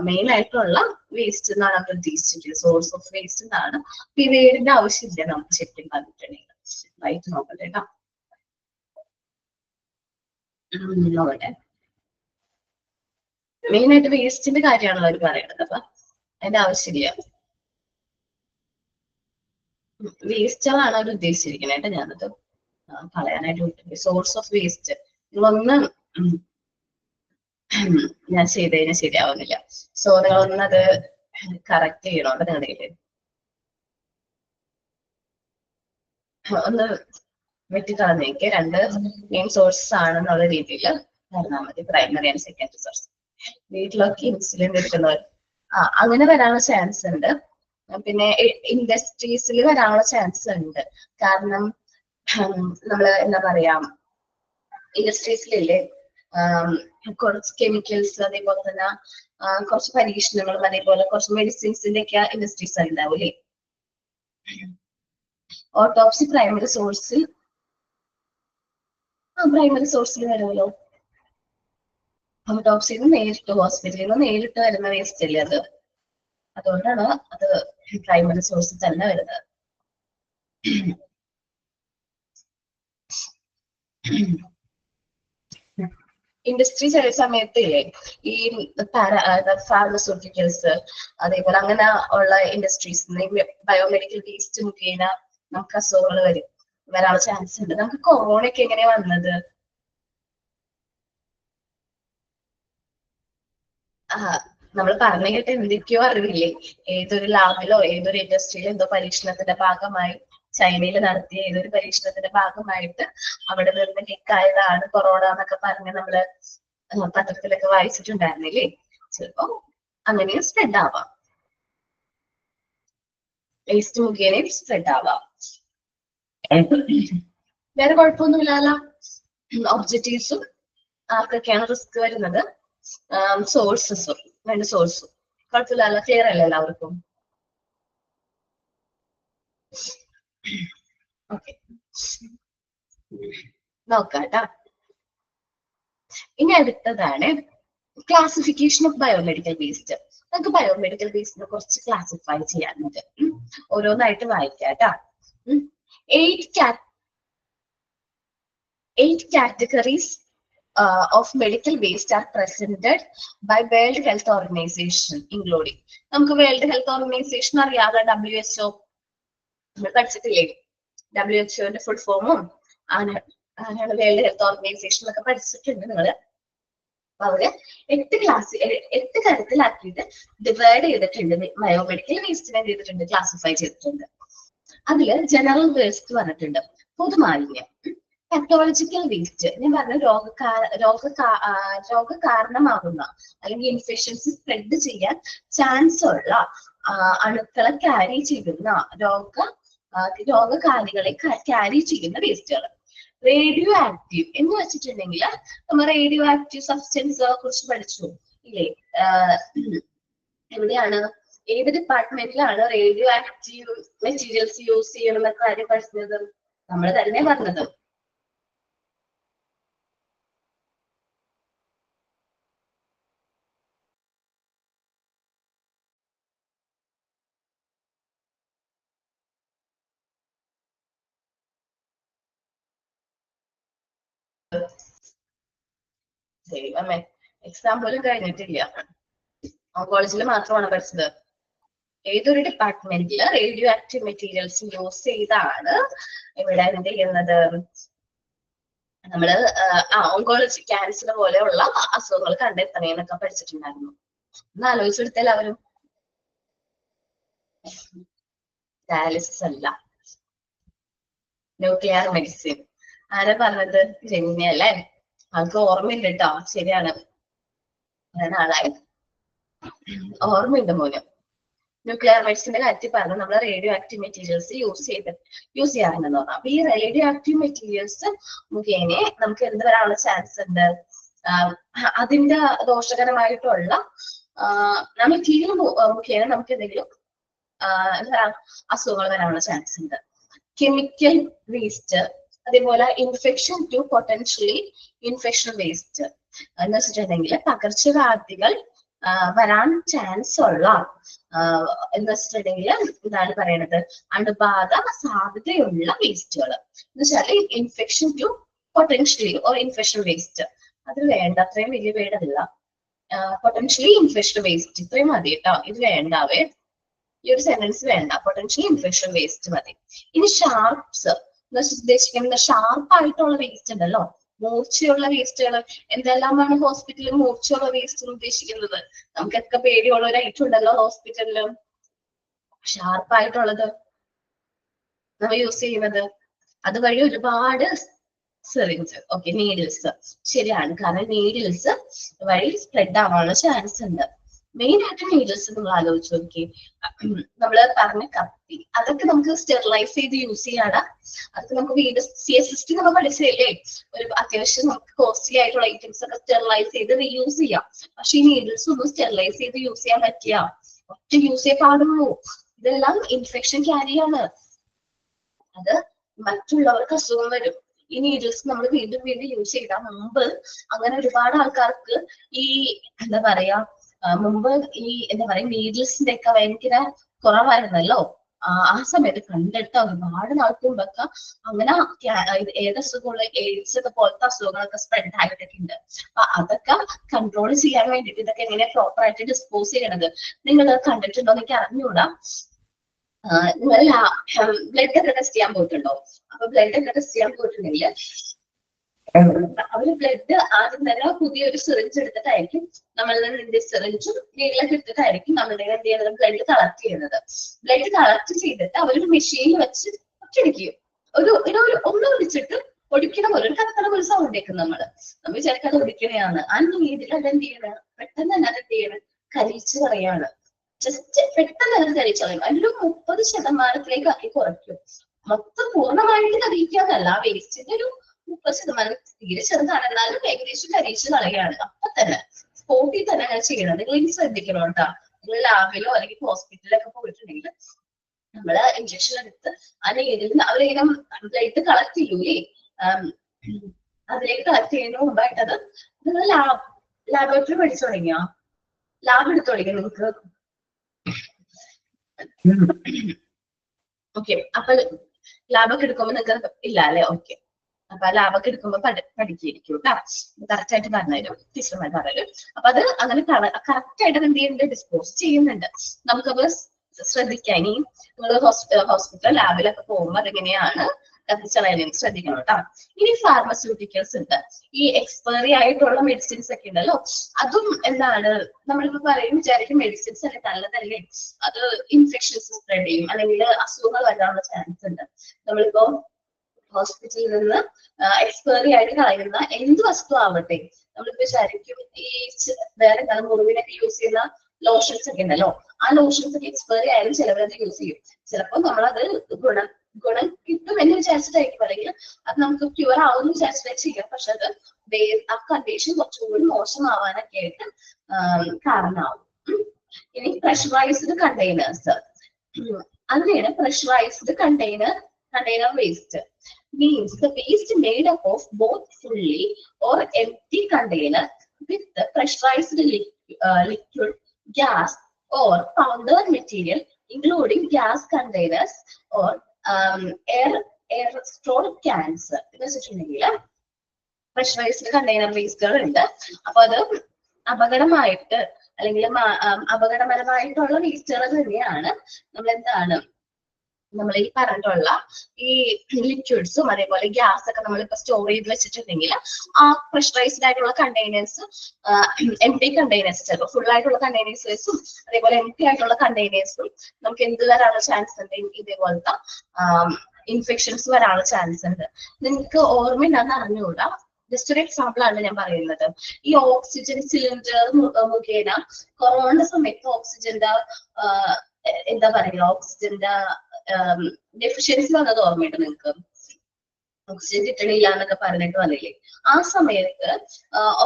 മെയിൻ ആയിട്ടുള്ള വേസ്റ്റ് എന്നാണ് നമ്മൾ ഉദ്ദേശിച്ചിരിക്കുന്നത്. സോഴ്സ് ഓഫ് വേസ്റ്റ് എന്നാണ്. ഈ വേടിന്റെ ആവശ്യമില്ല നമുക്ക് ശരിക്കും പറഞ്ഞിട്ടുണ്ടെങ്കിൽ. വായിച്ചു നോക്കട്ടെ കേട്ടോ. നോക്കട്ടെ. മെയിൻ ആയിട്ട് വേസ്റ്റിന്റെ കാര്യമാണല്ലോ അവർ പറയുന്നത്. അപ്പൊ അതിന്റെ ആവശ്യമില്ല. വേസ്റ്റുകളാണ് അവർ ഉദ്ദേശിച്ചിരിക്കുന്നത് കേട്ടോ. ഞാനത് കളയാനായിട്ട് വിട്ടു. സോഴ്സ് ഓഫ് വേസ്റ്റ് നിങ്ങളൊന്ന് ഞാൻ ചെയ്തതിന് ശരിയാവുന്നില്ല. സോ നിങ്ങളൊന്നത് കറക്റ്റ് ചെയ്യണോണ്ട് നിങ്ങളുടെ ഒന്ന് വെട്ടിക്കളഞ്ഞേക്ക്. രണ്ട് മെയിൻ സോഴ്സസ് ആണെന്നുള്ള രീതിയിൽ പറഞ്ഞാൽ മതി. Primary and secondary source. വീട്ടിലൊക്കെ ഇൻസുലിൻ എടുക്കുന്നവർ അങ്ങനെ വരാനുള്ള ചാൻസ് ഉണ്ട്. പിന്നെ ഇൻഡസ്ട്രീസിൽ വരാനുള്ള ചാൻസ് ഉണ്ട്. കാരണം നമ്മള് എന്താ പറയാ, ഇൻഡസ്ട്രീസിലില്ലേ കുറച്ച് കെമിക്കൽസ്, അതേപോലെ തന്നെ കുറച്ച് പരീക്ഷണങ്ങളും, അതേപോലെ കുറച്ച് മെഡിസിൻസിന്റെ ഒക്കെ ഇൻഡസ്ട്രീസ് ഉണ്ടാവൂലേ. ഓട്ടോപ്സി പ്രൈമറി സോഴ്സിൽ വരുമല്ലോ. ഓട്ടോപ്സിയിൽ നിന്ന് നേരിട്ട് ഹോസ്പിറ്റലിൽ നിന്ന് നേരിട്ട് വരുന്ന വേസ്റ്റ് അല്ലേ അത്. അതുകൊണ്ടാണ് അത് പ്രൈമറി സോഴ്സിൽ തന്നെ വരുന്നത്. ഇൻഡസ്ട്രി ചില സമയത്ത് ഈ ഫാർമസ്യൂട്ടിക്കൽസ്, അതേപോലെ അങ്ങനെ ഉള്ള ഇൻഡസ്ട്രീസ് ബയോമെഡിക്കൽ വേസ്റ്റ് മുഖേന നമുക്ക് അസുഖങ്ങൾ വരാനുള്ള ചാൻസ് ഉണ്ട്. നമുക്ക് കൊറോണയ്ക്ക് എങ്ങനെയാ വന്നത്? നമ്മൾ പറഞ്ഞു കേട്ട് എന്തൊക്കെയോ അറിവില്ലേ, ഏതൊരു ലാബിലോ ഏതൊരു ഇൻഡസ്ട്രിയിലോ എന്തോ പരീക്ഷണത്തിന്റെ ഭാഗമായി, ചൈനയിൽ നടത്തിയ ഏതൊരു പരീക്ഷണത്തിന്റെ ഭാഗമായിട്ട് അവിടെ നിന്ന് ലീക്കായതാണ് കൊറോണ എന്നൊക്കെ പറഞ്ഞ് നമ്മള് പത്രത്തിലൊക്കെ വായിച്ചിട്ടുണ്ടായിരുന്നില്ലേ. ചിലപ്പോ അങ്ങനെയും സ്പ്രെഡ് ആവാം, വേസ്റ്റ് മുഖേനയും സ്പ്രെഡ് ആവാം. വേറെ കുഴപ്പമൊന്നുമില്ലല്ലോ. ഒബ്ജക്റ്റീവ്സും ആർക്കൊക്കെയാണ് റിസ്ക് വരുന്നത്, സോഴ്സസും രണ്ട് സോഴ്സും കുഴപ്പമില്ലല്ലോ. ക്ലിയർ അല്ലേ എല്ലാവർക്കും? ഓക്കെ, നോക്കാട്ടാ. ഇനി അടുത്തതാണ് ക്ലാസിഫിക്കേഷൻ ഓഫ് ബയോമെഡിക്കൽ വേസ്റ്റ്. നമുക്ക് ബയോമെഡിക്കൽ വേസ്റ്റിനെ കുറച്ച് ക്ലാസിഫൈ ചെയ്യാനുണ്ട്. ഓരോന്നായിട്ട് വായിക്കാട്ടാ. 8 categories of medical waste are presented by World Health Organization, including നമുക്ക് വേൾഡ് ഹെൽത്ത് ഓർഗനൈസേഷൻ അറിയാതെ WHO നമ്മൾ പഠിച്ചിട്ടില്ലേ? WHO ഫുൾ ഫോമും അങ്ങനെയാണ് വേൾഡ് ഹെൽത്ത് ഓർഗനൈസേഷൻ ഒക്കെ പഠിച്ചിട്ടുണ്ട് നിങ്ങള്. അപ്പൊ അവര് 8 തരത്തിലാക്കിയിട്ട് ഡിവൈഡ് ചെയ്തിട്ടുണ്ട്. ബയോമെഡിക്കൽ വേസ്റ്റിനെ എന്ത് ചെയ്തിട്ടുണ്ട്? ക്ലാസിഫൈ ചെയ്തിട്ടുണ്ട്. അതില് ജനറൽ വേസ്റ്റ് പറഞ്ഞിട്ടുണ്ട്, പൊതുമാലിന്യം. പത്തോളജിക്കൽ വേസ്റ്റ് ഞാൻ പറഞ്ഞ രോഗകാരണമാകുന്ന അല്ലെങ്കിൽ ഇൻഫെക്ഷൻസ് സ്പ്രെഡ് ചെയ്യാൻ ചാൻസ് ഉള്ള അണുക്കളെ ക്യാരി ചെയ്യുന്ന രോഗകാരികളെ ക്യാരി ചെയ്യുന്ന വേസ്റ്റുകൾ. റേഡിയോ ആക്റ്റീവ് എന്ന് വെച്ചിട്ടുണ്ടെങ്കിൽ നമ്മൾ റേഡിയോ ആക്റ്റീവ് സബ്സ്റ്റൻസ് കുറിച്ച് പഠിച്ചു ഇല്ലേ? എവിടെയാണ്, ഏത് ഡിപ്പാർട്ട്മെന്റിലാണ് റേഡിയോ ആക്റ്റീവ് മെറ്റീരിയൽസ് യൂസ് ചെയ്യണമെന്ന കാര്യം പഠിച്ചത്? നമ്മൾ തന്നെ പറഞ്ഞത്. ദൈവമേ, എക്സാം പോലും കഴിഞ്ഞിട്ടില്ല. കോളേജിൽ മാത്രമാണ് പഠിച്ചത്. ഏതൊരു ഡിപ്പാർട്ട്മെന്റില് റേഡിയോ ആക്റ്റീവ് മെറ്റീരിയൽസ് യൂസ് ചെയ്താണ് ഇവിടെ എന്ത് ചെയ്യുന്നത്? നമ്മള് ഓങ്കോളജി, ക്യാൻസർ പോലെയുള്ള അസുഖങ്ങൾ കണ്ടെത്തണേന്നൊക്കെ പഠിച്ചിട്ടുണ്ടായിരുന്നു. ഒന്ന് ആലോചിച്ചെടുത്ത എല്ലാവരും. ഡയാലിസിസ് അല്ല, ന്യൂക്ലിയർ മെഡിസിൻ. ആരാ പറഞ്ഞത്? ജെമിനി അല്ലേ? ആൾക്ക് ഓർമ്മയുണ്ട് കേട്ടോ. ശരിയാണ്, നാളായി ഓർമ്മയുണ്ട് മോന്. ന്യൂക്ലിയർ മെഡിസിന്റെ കാര്യത്തിൽ പറഞ്ഞു നമ്മൾ റേഡിയോ ആക്റ്റീവ് മെറ്റീരിയൽസ് യൂസ് ചെയ്യാറുണ്ടെന്ന് പറഞ്ഞു. അപ്പൊ ഈ റേഡിയോ ആക്റ്റീവ് മെറ്റീരിയൽസ് മുഖേന നമുക്ക് എന്ത് വരാനുള്ള ചാൻസ് ഉണ്ട്? അതിന്റെ ദോഷകരമായിട്ടുള്ള മെറ്റീരിയൽ മുഖേന നമുക്ക് എന്തെങ്കിലും അസുഖങ്ങൾ വരാനുള്ള ചാൻസ് ഉണ്ട്. കെമിക്കൽ വേസ്റ്റ്, അതേപോലെ infection to potentially infection waste എന്ന് വെച്ചിട്ടുണ്ടെങ്കിൽ പകർച്ചവ്യാധികൾ വരാൻ ചാൻസ് ഉള്ള എന്ന് വെച്ചിട്ടുണ്ടെങ്കിൽ എന്താണ് പറയണത്? അണുബാധ സാധ്യതയുള്ള വേസ്റ്റുകൾ എന്ന് വെച്ചാൽ infection to potentially or infection waste. അത് വേണ്ട, അത്രയും വലിയ വേടല്ല. പൊട്ടൻഷ്യലി ഇൻഫെക്ഷൻ വേസ്റ്റ് ഇത്രയും മതി കേട്ടോ, ഇത് വേണ്ടാവേ. ഈ ഒരു സെന്റൻസ് വേണ്ട, പൊട്ടൻഷ്യൽ ഇൻഫെക്ഷൻ വേസ്റ്റ് മതി. ഇനി ഷാർപ്സ് ഉദ്ദേശിക്കുന്നത് ഷാർപ്പായിട്ടുള്ള വേസ്റ്റ് ഉണ്ടല്ലോ, മൂർച്ചയുള്ള വേസ്റ്റുകൾ. എന്തെല്ലാമാണ് ഹോസ്പിറ്റലിൽ മൂർച്ചയുള്ള വേസ്റ്റ് ഉദ്ദേശിക്കുന്നത്? നമുക്കൊക്കെ പേടിയുള്ള ഒരു ഐറ്റം ഉണ്ടല്ലോ ഹോസ്പിറ്റലില്, ഷാർപ്പായിട്ടുള്ളത് നമ്മൾ യൂസ് ചെയ്യുന്നത്. അതുവഴി ഒരുപാട് സിറിഞ്ച്, ഓക്കെ, നീഡിൽസ്, ശരിയാണ്. കാരണം നീഡിൽസ് വഴി സ്പ്രെഡ് ആവാനുള്ള ചാൻസ് ഉണ്ട്. മെയിൻ ആയിട്ട് നീഡിൽസ് നമ്മൾ ആലോചിച്ച് നോക്കി. നമ്മള് പറഞ്ഞ കത്തി, അതൊക്കെ നമുക്ക് സ്റ്റെറിലൈസ് ചെയ്ത് യൂസ് ചെയ്യാറ്. അതൊക്കെ നമുക്ക് വീട് CSST നമ്മൾ പഠിച്ചതല്ലേ, ഒരു അത്യാവശ്യം നമുക്ക് കോസ്റ്റ്ലി ആയിട്ടുള്ള ഐറ്റംസ് ഒക്കെ സ്റ്റെറിലൈസ് ചെയ്ത് റീയൂസ് ചെയ്യാം. പക്ഷെ ഈ നീഡിൽസ് ഒന്നും സ്റ്റെറിലൈസ് ചെയ്ത് യൂസ് ചെയ്യാൻ പറ്റില്ല, ഒറ്റ യൂസ് ചെയ്യാൻ പാടുള്ളൂ. ഇതെല്ലാം ഇൻഫെക്ഷൻ ക്യാരിയാണ്, അത് മറ്റുള്ളവർക്ക് അസുഖം വരും. ഈ നീഡിൽസ് നമ്മൾ വീണ്ടും വീണ്ടും യൂസ് ചെയ്താൽ, മുമ്പ് അങ്ങനെ ഒരുപാട് ആൾക്കാർക്ക് ഈ എന്താ പറയാ, മുമ്പ് ഈ എന്താ പറയാ നീഡിൽസിന്റെ ഒക്കെ ഭയങ്കര കുറവായിരുന്നല്ലോ. ആ സമയത്ത് കണ്ടെടുത്ത ഒരുപാട് നാൾക്ക് മുമ്പൊക്കെ അങ്ങനെ ഏതസുഖമുള്ള എയ്ഡ്സ് ഒക്കെ പോലത്തെ അസുഖങ്ങളൊക്കെ സ്പ്രെഡ് ആയിട്ടൊക്കെ ഉണ്ട്. അപ്പൊ അതൊക്കെ കൺട്രോൾ ചെയ്യാൻ വേണ്ടിയിട്ട് ഇതൊക്കെ എങ്ങനെ പ്രോപ്പർ ആയിട്ട് ഡിസ്പോസ് ചെയ്യണത് നിങ്ങൾ കണ്ടിട്ടുണ്ടോ എന്ന് എനിക്ക് അറിഞ്ഞുകൂടാ. നിങ്ങൾ ബ്ലഡ് ഒക്കെ ടെസ്റ്റ് ചെയ്യാൻ പോയിട്ടുണ്ടോ? അപ്പൊ ബ്ലഡ് ഒക്കെ ടെസ്റ്റ് ചെയ്യാൻ പോയിട്ടുണ്ടെങ്കിൽ അവര് ബ്ലഡ് ആദ്യം തന്നെ പുതിയൊരു സിറിഞ്ച് എടുത്തിട്ടായിരിക്കും നമ്മളുടെ സിറിഞ്ചും നീളൊക്കെ എടുത്തിട്ടായിരിക്കും നമ്മളുടെ എന്ത് ചെയ്യുന്നത്, ബ്ലഡ് കളക്ട് ചെയ്യുന്നത്. ബ്ലഡ് കളക്ട് ചെയ്തിട്ട് അവരൊരു മെഷീനിൽ വെച്ച് ഒറ്റടിക്കും, ഒന്ന് ഒടിച്ചിട്ട് ഒടിക്കണ പോലെ ഒരു കത്തണ പോലെ സൗണ്ട് കേൾക്കും. നമ്മൾ വിചാരിക്കാതെ ഒടിക്കണയാണ്. ആ നീതിൽ അതെന്ത് ചെയ്യണം, പെട്ടെന്ന് തന്നെ അതെന്ത് ചെയ്യണം, കരിച്ചു കളയാണ്. ജസ്റ്റ് പെട്ടെന്ന് അത് കരിച്ചു കളയും. അതിലൊരു 30% ആക്കി കുറയ്ക്കും. മൊത്തം പൂർണ്ണമായിട്ട് കരിയിക്കാന്നല്ല, വേസ്റ്റിന്റെ ഒരു 30% തീരെ ചെറുതാണ്, എന്നാലും ഏകദേശം കരിയിച്ച് കളയാണ്. അപ്പൊ തന്നെ സ്പോട്ടിൽ തന്നെ അങ്ങനെ ചെയ്യണം. നിങ്ങൾ ഇനി ശ്രദ്ധിക്കണം കേട്ടോ. നിങ്ങൾ ലാബിലോ അല്ലെങ്കിൽ ഹോസ്പിറ്റലിലൊക്കെ പോയിട്ടുണ്ടെങ്കിൽ നമ്മള് ഇഞ്ചക്ഷൻ എടുത്ത് ആ നീഡിൽ അവരിങ്ങനെ ബ്ലഡ് കളക്ട് ചെയ്യൂലേ, അതിലേക്ക് കളക്ട് ചെയ്യുന്നതിന് മുമ്പായിട്ട് അത് നിങ്ങൾ ലാബോറട്ടറി പഠിച്ചു തുടങ്ങിയോ? ലാബ് എടുത്തു തുടങ്ങിയോ നിങ്ങൾക്ക്? ഓക്കെ, അപ്പൊ ലാബൊക്കെ എടുക്കുമ്പോ നിങ്ങൾക്ക് ഇല്ല അല്ലെ? ഓക്കെ, അപ്പൊ ലാബൊക്കെ എടുക്കുമ്പോ പഠിക്കായിരിക്കും കേട്ടോ. കറക്റ്റ് ആയിട്ട് പറഞ്ഞുതരും, ടീച്ചർമാർ പറയും. അപ്പൊ അത് അങ്ങനെ കറക്റ്റ് ആയിട്ട് എന്ത് ചെയ്യുന്നുണ്ട്, ഡിസ്പോസ് ചെയ്യുന്നുണ്ട്. നമുക്കത് ശ്രദ്ധിക്കാം. ഇനി നിങ്ങൾ ഹോസ്പിറ്റൽ ലാബിലൊക്കെ പോകുമ്പോൾ അതെങ്ങനെയാണ് കത്തിച്ചളയാൻ ശ്രദ്ധിക്കണം കേട്ടോ. ഇനി ഫാർമസ്യൂട്ടിക്കൽസ് ഉണ്ട്. ഈ എക്സ്പയറി ആയിട്ടുള്ള മെഡിസിൻസ് ഒക്കെ ഉണ്ടല്ലോ, അതും എന്താണ് നമ്മളിപ്പോ വിചാരിക്കും മെഡിസിൻസ് അല്ലെ നല്ലതല്ലേ, അത് ഇൻഫെക്ഷൻസ് സ്പ്രെഡ് ചെയ്യും അല്ലെങ്കിൽ അസുഖങ്ങൾ വരാനുള്ള ചാൻസ് ഉണ്ട്. നമ്മളിപ്പോ ഹോസ്പിറ്റലിൽ നിന്ന് എക്സ്പയറി ആയിട്ട് കളയുന്ന എന്ത് വസ്തു ആവട്ടെ, നമ്മളിപ്പോ വിചാരിക്കും ഈ വേറെ മുറിവിനൊക്കെ യൂസ് ചെയ്യുന്ന ലോഷൻസ് ഒക്കെ ഉണ്ടല്ലോ, ആ ലോഷൻസ് ഒക്കെ എക്സ്പയറി ആയാലും ചിലവരത് യൂസ് ചെയ്യും. ചിലപ്പോൾ നമ്മളത് ഗുണം കിട്ടും എന്ന് വിചാരിച്ചിട്ടായിരിക്കും, അല്ലെങ്കിൽ അത് നമുക്ക് ക്യൂർ ആവും എന്ന് വിചാരിച്ചിട്ട് ചെയ്യാം. പക്ഷെ അത് ആ കണ്ടീഷൻ കുറച്ചും കൂടി മോശമാവാനൊക്കെ ആയിട്ട് കാരണമാവും. ഇനി പ്രഷറൈസ്ഡ് കണ്ടെയ്നേഴ്സ്, അതിനെയാണ് pressurised container waste. Means the waste made up of both fully or empty container with the pressurized liquid, gas or powder material, including gas containers or air stored cans. എന്ന് വെച്ചിട്ടുണ്ടെങ്കിൽ pressurised container വേസ്റ്റുകൾ ഉണ്ട്. അപ്പൊ അത് അപകടമായിട്ട് അല്ലെങ്കിൽ അപകടപരമായിട്ടുള്ള വേസ്റ്റുകൾ തന്നെയാണ്. നമ്മൾ ഈ പറഞ്ഞിട്ടുള്ള ഈ ലിക്വിഡ്സും അതേപോലെ ഗ്യാസ് ഒക്കെ നമ്മളിപ്പോ സ്റ്റോർ ചെയ്ത് വെച്ചിട്ടുണ്ടെങ്കിൽ ആ പ്രഷറൈസ്ഡ് ആയിട്ടുള്ള കണ്ടെയ്നേഴ്സ്, എംപ്റ്റി കണ്ടെയ്നേഴ്സ്, ചിലപ്പോൾ ഫുൾ ആയിട്ടുള്ള കണ്ടെയ്നേഴ്സും അതേപോലെ എംപ്റ്റി ആയിട്ടുള്ള കണ്ടെയ്നേഴ്സും നമുക്ക് എന്ത് വരാനുള്ള ചാൻസ് ഉണ്ട്, ഇതേപോലത്തെ ഇൻഫെക്ഷൻസ് വരാനുള്ള ചാൻസ് ഉണ്ട്. നിങ്ങൾക്ക് ഓർമ്മയുണ്ടെന്ന് അറിഞ്ഞുകൂടാ, ജസ്റ്റ് ഒരു എക്സാമ്പിൾ ആണ് ഞാൻ പറയുന്നത്. ഈ ഓക്സിജൻ സിലിണ്ടർ മുഖേന കൊറോണ സമയത്ത് ഓക്സിജന്റെ എന്താ പറയുക, ഓക്സിജന്റെ ഡെഫിഷ്യൻസി വന്നത് ഓർമ്മയുണ്ട് നിങ്ങൾക്ക്? ഓക്സിജൻ കിട്ടണില്ല എന്നൊക്കെ പറഞ്ഞിട്ട് വന്നില്ലേ? ആ സമയത്ത്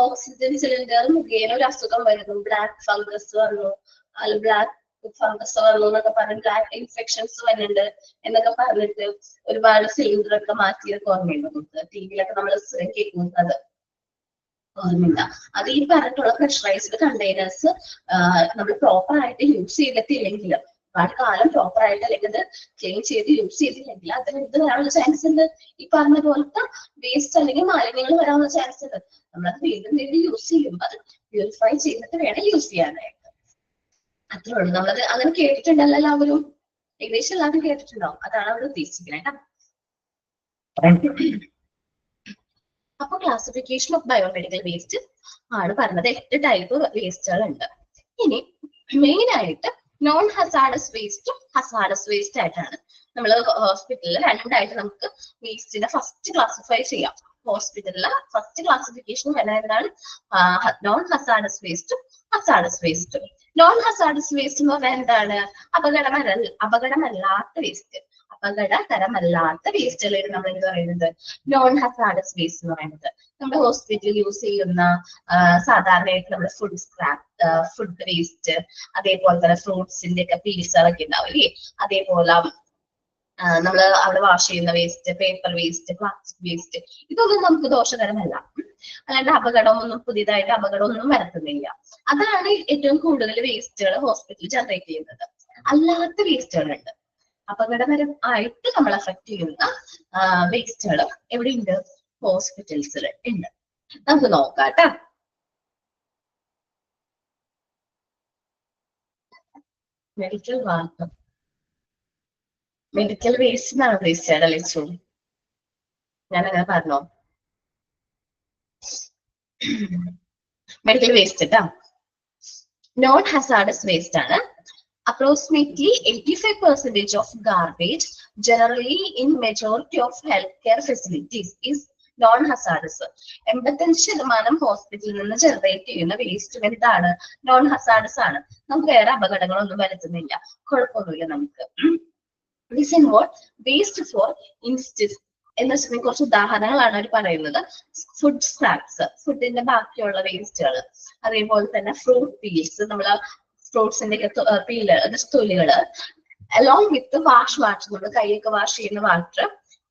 ഓക്സിജൻ സിലിണ്ടർ മുഖേന ഒരു അസുഖം വരുന്നു, ബ്ലാക്ക് ഫംഗസ് വന്നു, അല്ല ബ്ലാക്ക് ഫംഗസ് വന്നു എന്നൊക്കെ പറഞ്ഞ് ബ്ലാക്ക് ഇൻഫെക്ഷൻസ് വരുന്നുണ്ട് എന്നൊക്കെ പറഞ്ഞിട്ട് ഒരുപാട് സിലിണ്ടർ ഒക്കെ മാറ്റിയൊക്കെ ഓർമ്മയുണ്ട് നമുക്ക്? ടിവിയിലൊക്കെ നമ്മൾ കേൾക്കുന്നത് ഓർമ്മയില്ല? അത് ഈ പറഞ്ഞിട്ടുള്ള പ്രഷറൈസ്ഡ് കണ്ടെയ്നേഴ്സ് നമ്മൾ പ്രോപ്പർ ആയിട്ട് യൂസ് ചെയ്തിട്ടില്ലെങ്കിൽ, ഒരുപാട് കാലം പ്രോപ്പർ ആയിട്ട് അല്ലെങ്കിൽ അത് ക്ലീൻ ചെയ്ത് യൂസ് ചെയ്തില്ലെങ്കിൽ അതിന് എന്ത് വരാനുള്ള ചാൻസ് ഉണ്ട്? ഈ പറഞ്ഞ പോലത്തെ വേസ്റ്റ് അല്ലെങ്കിൽ മാലിന്യങ്ങൾ വരാനുള്ള ചാൻസ് ഉണ്ട്. നമ്മളത് വീണ്ടും വീണ്ടും യൂസ് ചെയ്യുമ്പോൾ അത് പ്യൂരിഫൈ ചെയ്തിട്ട് വേണം യൂസ് ചെയ്യാനായിട്ട്. അത്രേ ഉള്ളൂ. നമ്മളത് അങ്ങനെ കേട്ടിട്ടുണ്ടല്ലോ എല്ലാവരും, ഏകദേശം എല്ലാവരും കേട്ടിട്ടുണ്ടാവും. അതാണ് അവിടെ ഉദ്ദേശിക്കുന്നത് കേട്ടോ. അപ്പൊ ക്ലാസിഫിക്കേഷൻ ഓഫ് ബയോമെഡിക്കൽ വേസ്റ്റ് ആണ് പറഞ്ഞത്. 8 ടൈപ്പ് വേസ്റ്റുകൾ ഉണ്ട്. ഇനി മെയിൻ ആയിട്ട് നോൺ ഹസാഡസ് വേസ്റ്റും ഹസാഡസ് വേസ്റ്റ് ആയിട്ടാണ് നമ്മൾ ഹോസ്പിറ്റലിൽ രണ്ടായിട്ട് നമുക്ക് വേസ്റ്റിനെ ഫസ്റ്റ് ക്ലാസിഫൈ ചെയ്യാം. ഹോസ്പിറ്റലിലെ ഫസ്റ്റ് ക്ലാസിഫിക്കേഷൻ വരുന്നതാണ് നോൺ ഹസാഡസ് വേസ്റ്റും ഹസാഡസ് വേസ്റ്റും. നോൺ ഹസാഡസ് വേസ്റ്റ് എന്ന് പറഞ്ഞാൽ എന്താണ്? അപകടമല്ലാത്ത വേസ്റ്റ്. അപകടകരമല്ലാത്ത വേസ്റ്റുകളാണ് നമ്മൾ എന്ത് പറയുന്നത്? നോൺ ഹസാഡസ് വേസ്റ്റ് എന്ന് പറയുന്നത്. നമ്മുടെ ഹോസ്പിറ്റലിൽ യൂസ് ചെയ്യുന്ന സാധാരണയായിട്ട് നമ്മുടെ ഫുഡ് സ്ക്രാപ്പ്, ഫുഡ് വേസ്റ്റ്, അതേപോലെ തന്നെ ഫ്രൂട്ട്സിന്റെ ഒക്കെ പീസുകളൊക്കെ ഉണ്ടാവും അല്ലേ? അതേപോലെ നമ്മൾ അവിടെ വാഷ് ചെയ്യുന്ന waste, paper waste, plastic waste, ഇതൊന്നും നമുക്ക് ദോഷകരമല്ല. അല്ലാണ്ട് പുതിയതായിട്ട് അപകടമൊന്നും വരുത്തുന്നില്ല. അതാണ് ഏറ്റവും കൂടുതൽ വേസ്റ്റുകൾ ഹോസ്പിറ്റലിൽ ജനറേറ്റ് ചെയ്യുന്നത്. അല്ലാത്ത വേസ്റ്റുകളുണ്ട്, അപകടകരമായിട്ട് നമ്മൾ അഫക്ട് ചെയ്യുന്ന വേസ്റ്റുകൾ എവിടെയുണ്ട്? ഹോസ്പിറ്റൽസിൽ ഉണ്ട്. നമുക്ക് നോക്കാം കേട്ടോ. മെഡിക്കൽ വാട്ടർ, മെഡിക്കൽ വേസ്റ്റ് എന്നാണ് ഉദ്ദേശിച്ചത് അലിച്ചു? ഞാനങ്ങനെ പറഞ്ഞോ? മെഡിക്കൽ വേസ്റ്റ് കേട്ടോ, നോൺ ഹസാഡസ് വേസ്റ്റ് ആണ്. Approximately 85% of garbage generally in majority of healthcare facilities is non-hazardous. 85% ഹോസ്പിറ്റലിൽ നിന്ന് ജനറേറ്റ് ചെയ്യുന്ന വേസ്റ്റ് എന്താണ്? നോൺ ഹസാഡസ് ആണ്. നമുക്ക് വേറെ അപകടങ്ങളൊന്നും വരുത്തുന്നില്ല, കുഴപ്പമൊന്നുമില്ല നമുക്ക്. This involve waste for instance എന്ന് വെച്ചാൽ കുറച്ച് ഉദാഹരണങ്ങളാണ് അവർ പറയുന്നത്. ഫുഡ് സ്ക്രാപ്സ്, ഫുഡിന്റെ ബാക്കിയുള്ള വേസ്റ്റുകൾ, അതേപോലെ തന്നെ ഫ്രൂട്ട് പീൽസ്, നമ്മള് ഫ്രൂട്ട്സിന്റെ തൊലികള്, അലോങ് വിത്ത് വാട്ടർ, നമ്മൾ കൈയൊക്കെ വാഷ് ചെയ്യുന്ന വാട്ടർ,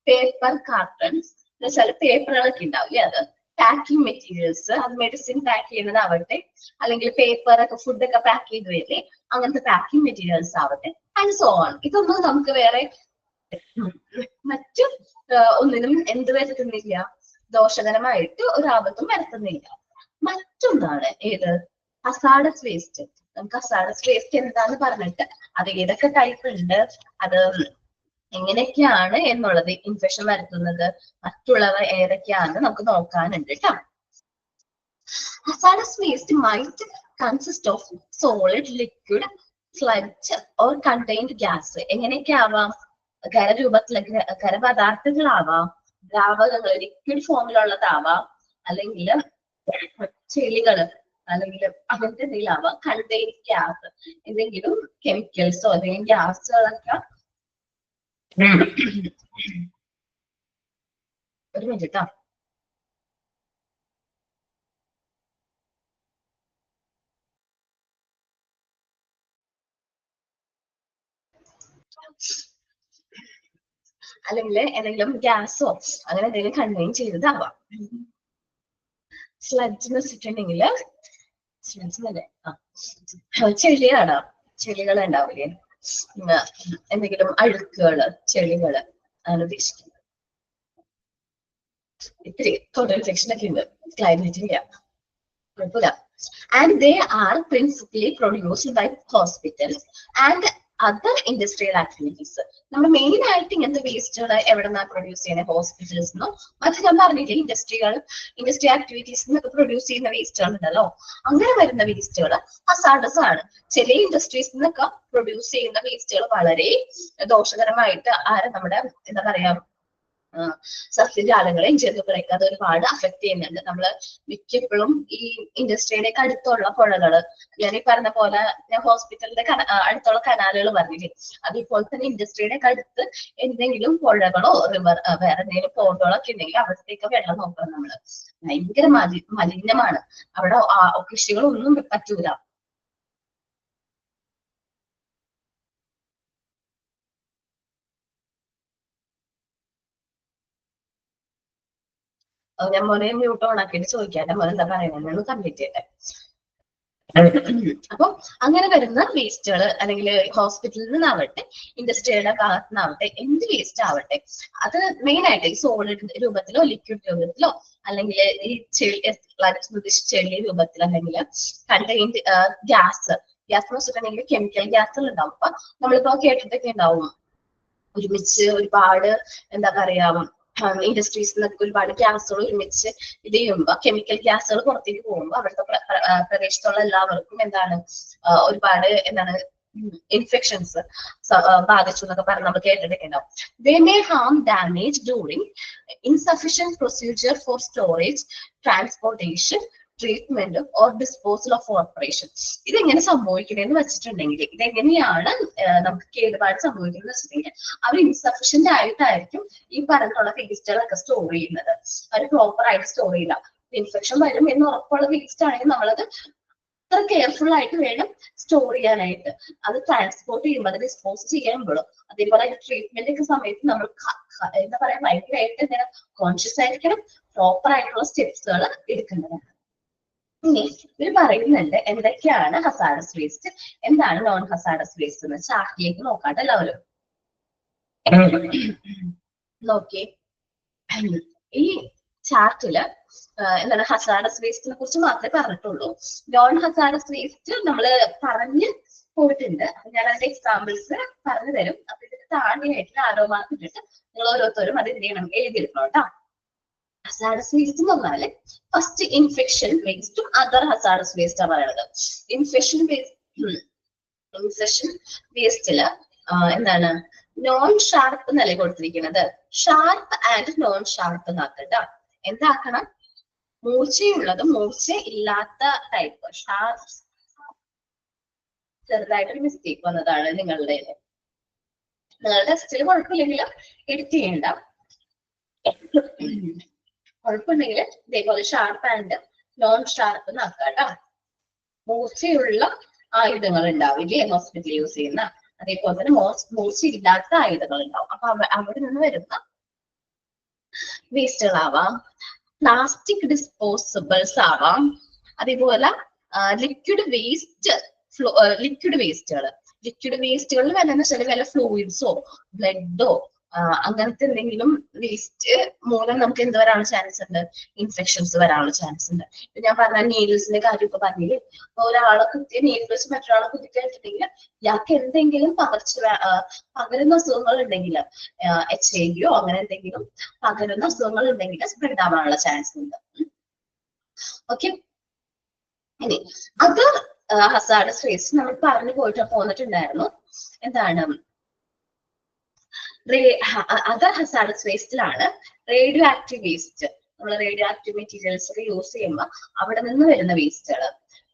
പേപ്പർ കാർട്ടൺസ് എന്ന് വെച്ചാൽ പേപ്പറുകളൊക്കെ ഉണ്ടാവില്ലേ, അത്, പാക്കിംഗ് മെറ്റീരിയൽസ്, അത് മെഡിസിൻ പാക്ക് ചെയ്യുന്നതാവട്ടെ, അല്ലെങ്കിൽ പേപ്പർ ഒക്കെ ഫുഡൊക്കെ പാക്ക് ചെയ്ത് വരില്ലേ, അങ്ങനത്തെ പാക്കിംഗ് മെറ്റീരിയൽസ് ആവട്ടെ, ആൻഡ് സോ ഓൺ. ഇതൊന്നും നമുക്ക് വേറെ മറ്റു ഒന്നിനും എന്ത് വരുത്തുന്നില്ല, ദോഷകരമായിട്ട് ഒരു ആപത്തും വരുത്തുന്നില്ല. മറ്റൊന്നാണ് ഏത്? Hazardous waste. നമുക്ക് ഹസാഡസ് വേസ്റ്റ് എന്താന്ന് പറഞ്ഞിട്ട് അത് ഏതൊക്കെ ടൈപ്പ് ഉണ്ട്, അത് എങ്ങനെയൊക്കെയാണ് എന്നുള്ളത്, ഇൻഫെക്ഷൻ വരുത്തുന്നത്, മറ്റുള്ളവ ഏതൊക്കെയാണെന്ന് നമുക്ക് നോക്കാനുണ്ട് കേട്ടോ. Hazardous waste might consist of solid, liquid, sludge or contained gas. എങ്ങനെയൊക്കെ ആവാം? ഖരപദാർത്ഥങ്ങളാവാം, ദ്രാവകങ്ങൾ ലിക്വിഡ് ഫോമിലുള്ളതാവാം, അല്ലെങ്കിൽ ചെളികള്, അല്ലെങ്കിൽ അങ്ങനത്തെ എന്തെങ്കിലും ആവാം, കണ്ടെയ്ൻഡ് ഗ്യാസ്, എന്തെങ്കിലും കെമിക്കൽസോ അല്ലെങ്കിൽ ഗ്യാസുകളൊക്കെ. ഒരു മിനിറ്റ് കേട്ടോ. അല്ലെങ്കിൽ എന്തെങ്കിലും ഗ്യാസോ അങ്ങനെ എന്തെങ്കിലും കണ്ടെയ്ൻ ചെയ്തതാവാം. സ്ലഡ്ജ് എന്ന് വെച്ചിട്ടുണ്ടെങ്കിൽ ചെളിയാണ്, ചെളികൾ ഉണ്ടാവില്ലേ, എന്തെങ്കിലും അഴുക്കുകള്, ചെളികള് ആണ് ഉദ്ദേശിക്കുന്നത്. ഇത്തിരി തൊഴിൽ ഇൻഫെക്ഷൻ ഒക്കെ ഉണ്ട് ക്ലൈമറ്റില്ല, കുഴപ്പമില്ല. And they are principally produced by hospitals and other industrial activities. നമ്മൾ മെയിൻ ആയിട്ട് ഇങ്ങനത്തെ വേസ്റ്റുകൾ എവിടെ നിന്നാണ് പ്രൊഡ്യൂസ് ചെയ്യുന്നത്? ഹോസ്പിറ്റൽസ് നിന്നോ, മറ്റു ഞാൻ പറഞ്ഞില്ലേ ഇൻഡസ്ട്രി ആക്ടിവിറ്റീസ് നിന്നൊക്കെ പ്രൊഡ്യൂസ് ചെയ്യുന്ന വേസ്റ്റുകൾ ഉണ്ടല്ലോ, അങ്ങനെ വരുന്ന വേസ്റ്റുകൾ ഹസാഡസ് ആണ്. ചില ഇൻഡസ്ട്രീസ് നിന്നൊക്കെ പ്രൊഡ്യൂസ് ചെയ്യുന്ന വേസ്റ്റുകൾ വളരെ ദോഷകരമായിട്ട് നമ്മുടെ എന്താ പറയാ സസ്യജാലങ്ങളെയും ജന്തുക്കളെയൊക്കെ അത് ഒരുപാട് അഫക്ട് ചെയ്യുന്നുണ്ട്. നമ്മള് മിക്കപ്പോഴും ഈ ഇൻഡസ്ട്രിയുടെ അടുത്തുള്ള പുഴകള്, ഞാൻ ഈ പറഞ്ഞ പോലെ ഞാൻ ഹോസ്പിറ്റലിന്റെ അടുത്തുള്ള കനാലുകൾ പറഞ്ഞില്ലേ, അതേപോലെ തന്നെ ഇൻഡസ്ട്രിയുടെ അടുത്ത് എന്തെങ്കിലും പുഴകളോ റിവർ വേറെ എന്തെങ്കിലും പോണ്ടുകളോ ഒക്കെ ഉണ്ടെങ്കിൽ അവിടത്തേക്ക് വെള്ളം നോക്കണം നമ്മള്. ഭയങ്കര മലിനമാണ് അവിടെ, കൃഷികളൊന്നും പറ്റൂല. ഞാൻ മോനെ മ്യൂട്ട് ഓൺ ആക്കിയിട്ട് ചോദിക്കാട്ടെ, മോനെ എന്താ പറയുന്നത് കംപ്ലീറ്റ് ചെയ്യട്ടെ. അപ്പൊ അങ്ങനെ വരുന്ന വേസ്റ്റുകൾ, അല്ലെങ്കിൽ ഹോസ്പിറ്റലിൽ നിന്നാവട്ടെ, ഇൻഡസ്ട്രിയുടെ ഭാഗത്തു നിന്നാവട്ടെ, എന്ത് വേസ്റ്റ് ആവട്ടെ, അത് മെയിൻ ആയിട്ട് ഈ സോളിഡ് രൂപത്തിലോ ലിക്വിഡ് രൂപത്തിലോ, അല്ലെങ്കിൽ ഈ ചെളി രൂപത്തിൽ, അല്ലെങ്കിൽ കണ്ടെയ്ൻഡ് ഗ്യാസ്, ഗ്യാസ് എന്ന് വെച്ചിട്ടുണ്ടെങ്കിൽ കെമിക്കൽ ഗ്യാസുകൾ ഉണ്ടാവും. അപ്പൊ നമ്മളിപ്പോ കേട്ടിട്ടൊക്കെ ഉണ്ടാവും ഒരുമിച്ച് ഒരുപാട് എന്താ പറയാ ഇൻഡസ്ട്രീസിൽ നിന്നൊക്കെ ഒരുപാട് ഗ്യാസുകൾ ഒരുമിച്ച് ഇത് ചെയ്യുമ്പോൾ കെമിക്കൽ ഗ്യാസുകൾ പുറത്തേക്ക് പോകുമ്പോൾ അവിടുത്തെ പ്രദേശത്തുള്ള എല്ലാവർക്കും എന്താണ് ഒരുപാട് എന്താണ് ഇൻഫെക്ഷൻസ് ബാധിച്ചു എന്നൊക്കെ പറഞ്ഞ് നമ്മൾ കേട്ടിട്ടൊക്കെ ഉണ്ടാവും. They may harm damage during insufficient procedure for storage, transportation, treatment or disposal of operation. ഇതെങ്ങനെ സംഭവിക്കണമെന്ന് വെച്ചിട്ടുണ്ടെങ്കിൽ ഇതെങ്ങനെയാണ് നമുക്ക് കേടുപാട് സംഭവിക്കുന്നത് വെച്ചിട്ടുണ്ടെങ്കിൽ അവർ ഇൻസഫിഷ്യന്റ് ആയിട്ടായിരിക്കും ഈ പറഞ്ഞിട്ടുള്ള വേസ്റ്റുകളൊക്കെ സ്റ്റോർ ചെയ്യുന്നത്. അവർ പ്രോപ്പർ ആയിട്ട് സ്റ്റോർ ചെയ്യില്ല. ഇൻഫെക്ഷൻ വരും എന്ന് ഉറപ്പുള്ള വേസ്റ്റ് ആണെങ്കിൽ നമ്മളത് അത്ര കെയർഫുൾ ആയിട്ട് വേണം സ്റ്റോർ ചെയ്യാനായിട്ട്. അത് ട്രാൻസ്പോർട്ട് ചെയ്യുമ്പോൾ അത് ഡിസ്പോസ് ചെയ്യുമ്പോഴും അതേപോലെ ട്രീറ്റ്മെന്റ് ഒക്കെ സമയത്ത് നമ്മൾ എന്താ പറയാ ഭയങ്കരമായിട്ട് എന്താണ് കോൺഷ്യസ് ആയിരിക്കണം, പ്രോപ്പർ ആയിട്ടുള്ള സ്റ്റെപ്സുകൾ എടുക്കേണ്ടതാണ്. ഇനി ഇവർ പറയുന്നുണ്ട് എന്തൊക്കെയാണ് ഹസാഡസ് വേസ്റ്റ്, എന്താണ് നോൺ ഹസാഡസ് വേസ്റ്റ് എന്ന്. ചാർട്ടിലേക്ക് നോക്കാട്ടെ എല്ലാവരും. നോക്കി ഈ ചാർട്ടില് എന്താണ് ഹസാഡസ് വേസ്റ്റിനെ കുറിച്ച് മാത്രമേ പറഞ്ഞിട്ടുള്ളൂ. നോൺ ഹസാഡസ് വേസ്റ്റ് നമ്മള് പറഞ്ഞ് പോയിട്ടുണ്ട്. അപ്പൊ ഞാൻ അതിന്റെ എക്സാമ്പിൾസ് പറഞ്ഞു തരും. അപ്പൊ ഇതിന് താഴെയായിട്ട് ആരോ മാർക്ക് ഇട്ടിട്ട് നിങ്ങൾ ഓരോരുത്തരും അത് എന്ത് ചെയ്യണം, എഴുതിയെടുക്കണം കേട്ടോ. ഹസാഡസ് വേസ്റ്റ് എന്ന് പറഞ്ഞാല് ഫസ്റ്റ് ഇൻഫെക്ഷൻ വേസ്റ്റും അതർ ഹസാഡസ് വേസ്റ്റ് ആ പറയുന്നത്. ഇൻഫെക്ഷൻ വേസ്റ്റില് എന്താണ് നോൺ ഷാർപ്പ് എന്നല്ലേ കൊടുത്തിരിക്കുന്നത്. ഷാർപ്പ് ആൻഡ് നോൺ ഷാർപ്പ് എന്നാക്കട്ടോ. എന്താക്കണം, മൂർച്ചയുള്ളതും മൂർച്ച ഇല്ലാത്ത ടൈപ്പ്. ഷാർപ്പ് ചെറുതായിട്ടൊരു മിസ്റ്റേക്ക് വന്നതാണ് നിങ്ങളുടെ ടെസ്റ്റിൽ. കുഴപ്പമില്ലെങ്കിൽ എഡിറ്റ് ചെയ്യണ്ട. കുഴപ്പമുണ്ടെങ്കിൽ ഇതേപോലെ ഷാർപ്പ് ആൻഡ് നോൺ ഷാർപ്പ് എന്നാക്കാട്ടോ. മൂർച്ചയുള്ള ആയുധങ്ങൾ ഉണ്ടാവില്ലേ ഹോസ്പിറ്റലിൽ യൂസ് ചെയ്യുന്ന, അതേപോലെ തന്നെ മൂർച്ചയില്ലാത്ത ആയുധങ്ങൾ ഉണ്ടാവും. അപ്പൊ അവിടെ നിന്ന് വരുന്ന വേസ്റ്റുകളാവാം, പ്ലാസ്റ്റിക് ഡിസ്പോസിബിൾസ് ആവാം, അതേപോലെ ലിക്വിഡ് വേസ്റ്റുകളിൽ വല്ല വെച്ചാൽ വല്ല ഫ്ലൂയിഡ്സോ ബ്ലഡോ അങ്ങനത്തെ എന്തെങ്കിലും വേസ്റ്റ് മൂലം നമുക്ക് എന്ത് വരാനുള്ള ചാൻസ് ഉണ്ട്, ഇൻഫെക്ഷൻസ് വരാനുള്ള ചാൻസ് ഉണ്ട്. ഇപ്പൊ ഞാൻ പറഞ്ഞ നീഡിൽസിന്റെ കാര്യമൊക്കെ പറഞ്ഞില്ലേ, ഒരാളെ കുത്തിയ നീഡിൽ വെച്ച് മറ്റൊരാളെ കുത്തിക്കഴിഞ്ഞിട്ടുണ്ടെങ്കിൽ ഇയാൾക്ക് എന്തെങ്കിലും പകരുന്ന അസുഖങ്ങൾ ഉണ്ടെങ്കിൽ HIV അങ്ങനെ എന്തെങ്കിലും പകരുന്ന അസുഖങ്ങൾ ഉണ്ടെങ്കിൽ സ്പ്രെഡ് ആവാനുള്ള ചാൻസ് ഉണ്ട്. ഓക്കെ, ഇനി അത് ഹസാഡസ് വേസ്റ്റ് നമ്മൾ പറഞ്ഞു പോന്നിട്ടുണ്ടായിരുന്നു. എന്താണ് അതർ ഹസാഡസ് വേസ്റ്റിലാണ് റേഡിയോ ആക്റ്റീവ് വേസ്റ്റ്. നമ്മൾ റേഡിയോ ആക്റ്റീവ് മെറ്റീരിയൽസ് ഒക്കെ യൂസ് ചെയ്യുമ്പോൾ അവിടെ നിന്ന് വരുന്ന വേസ്റ്റുകൾ.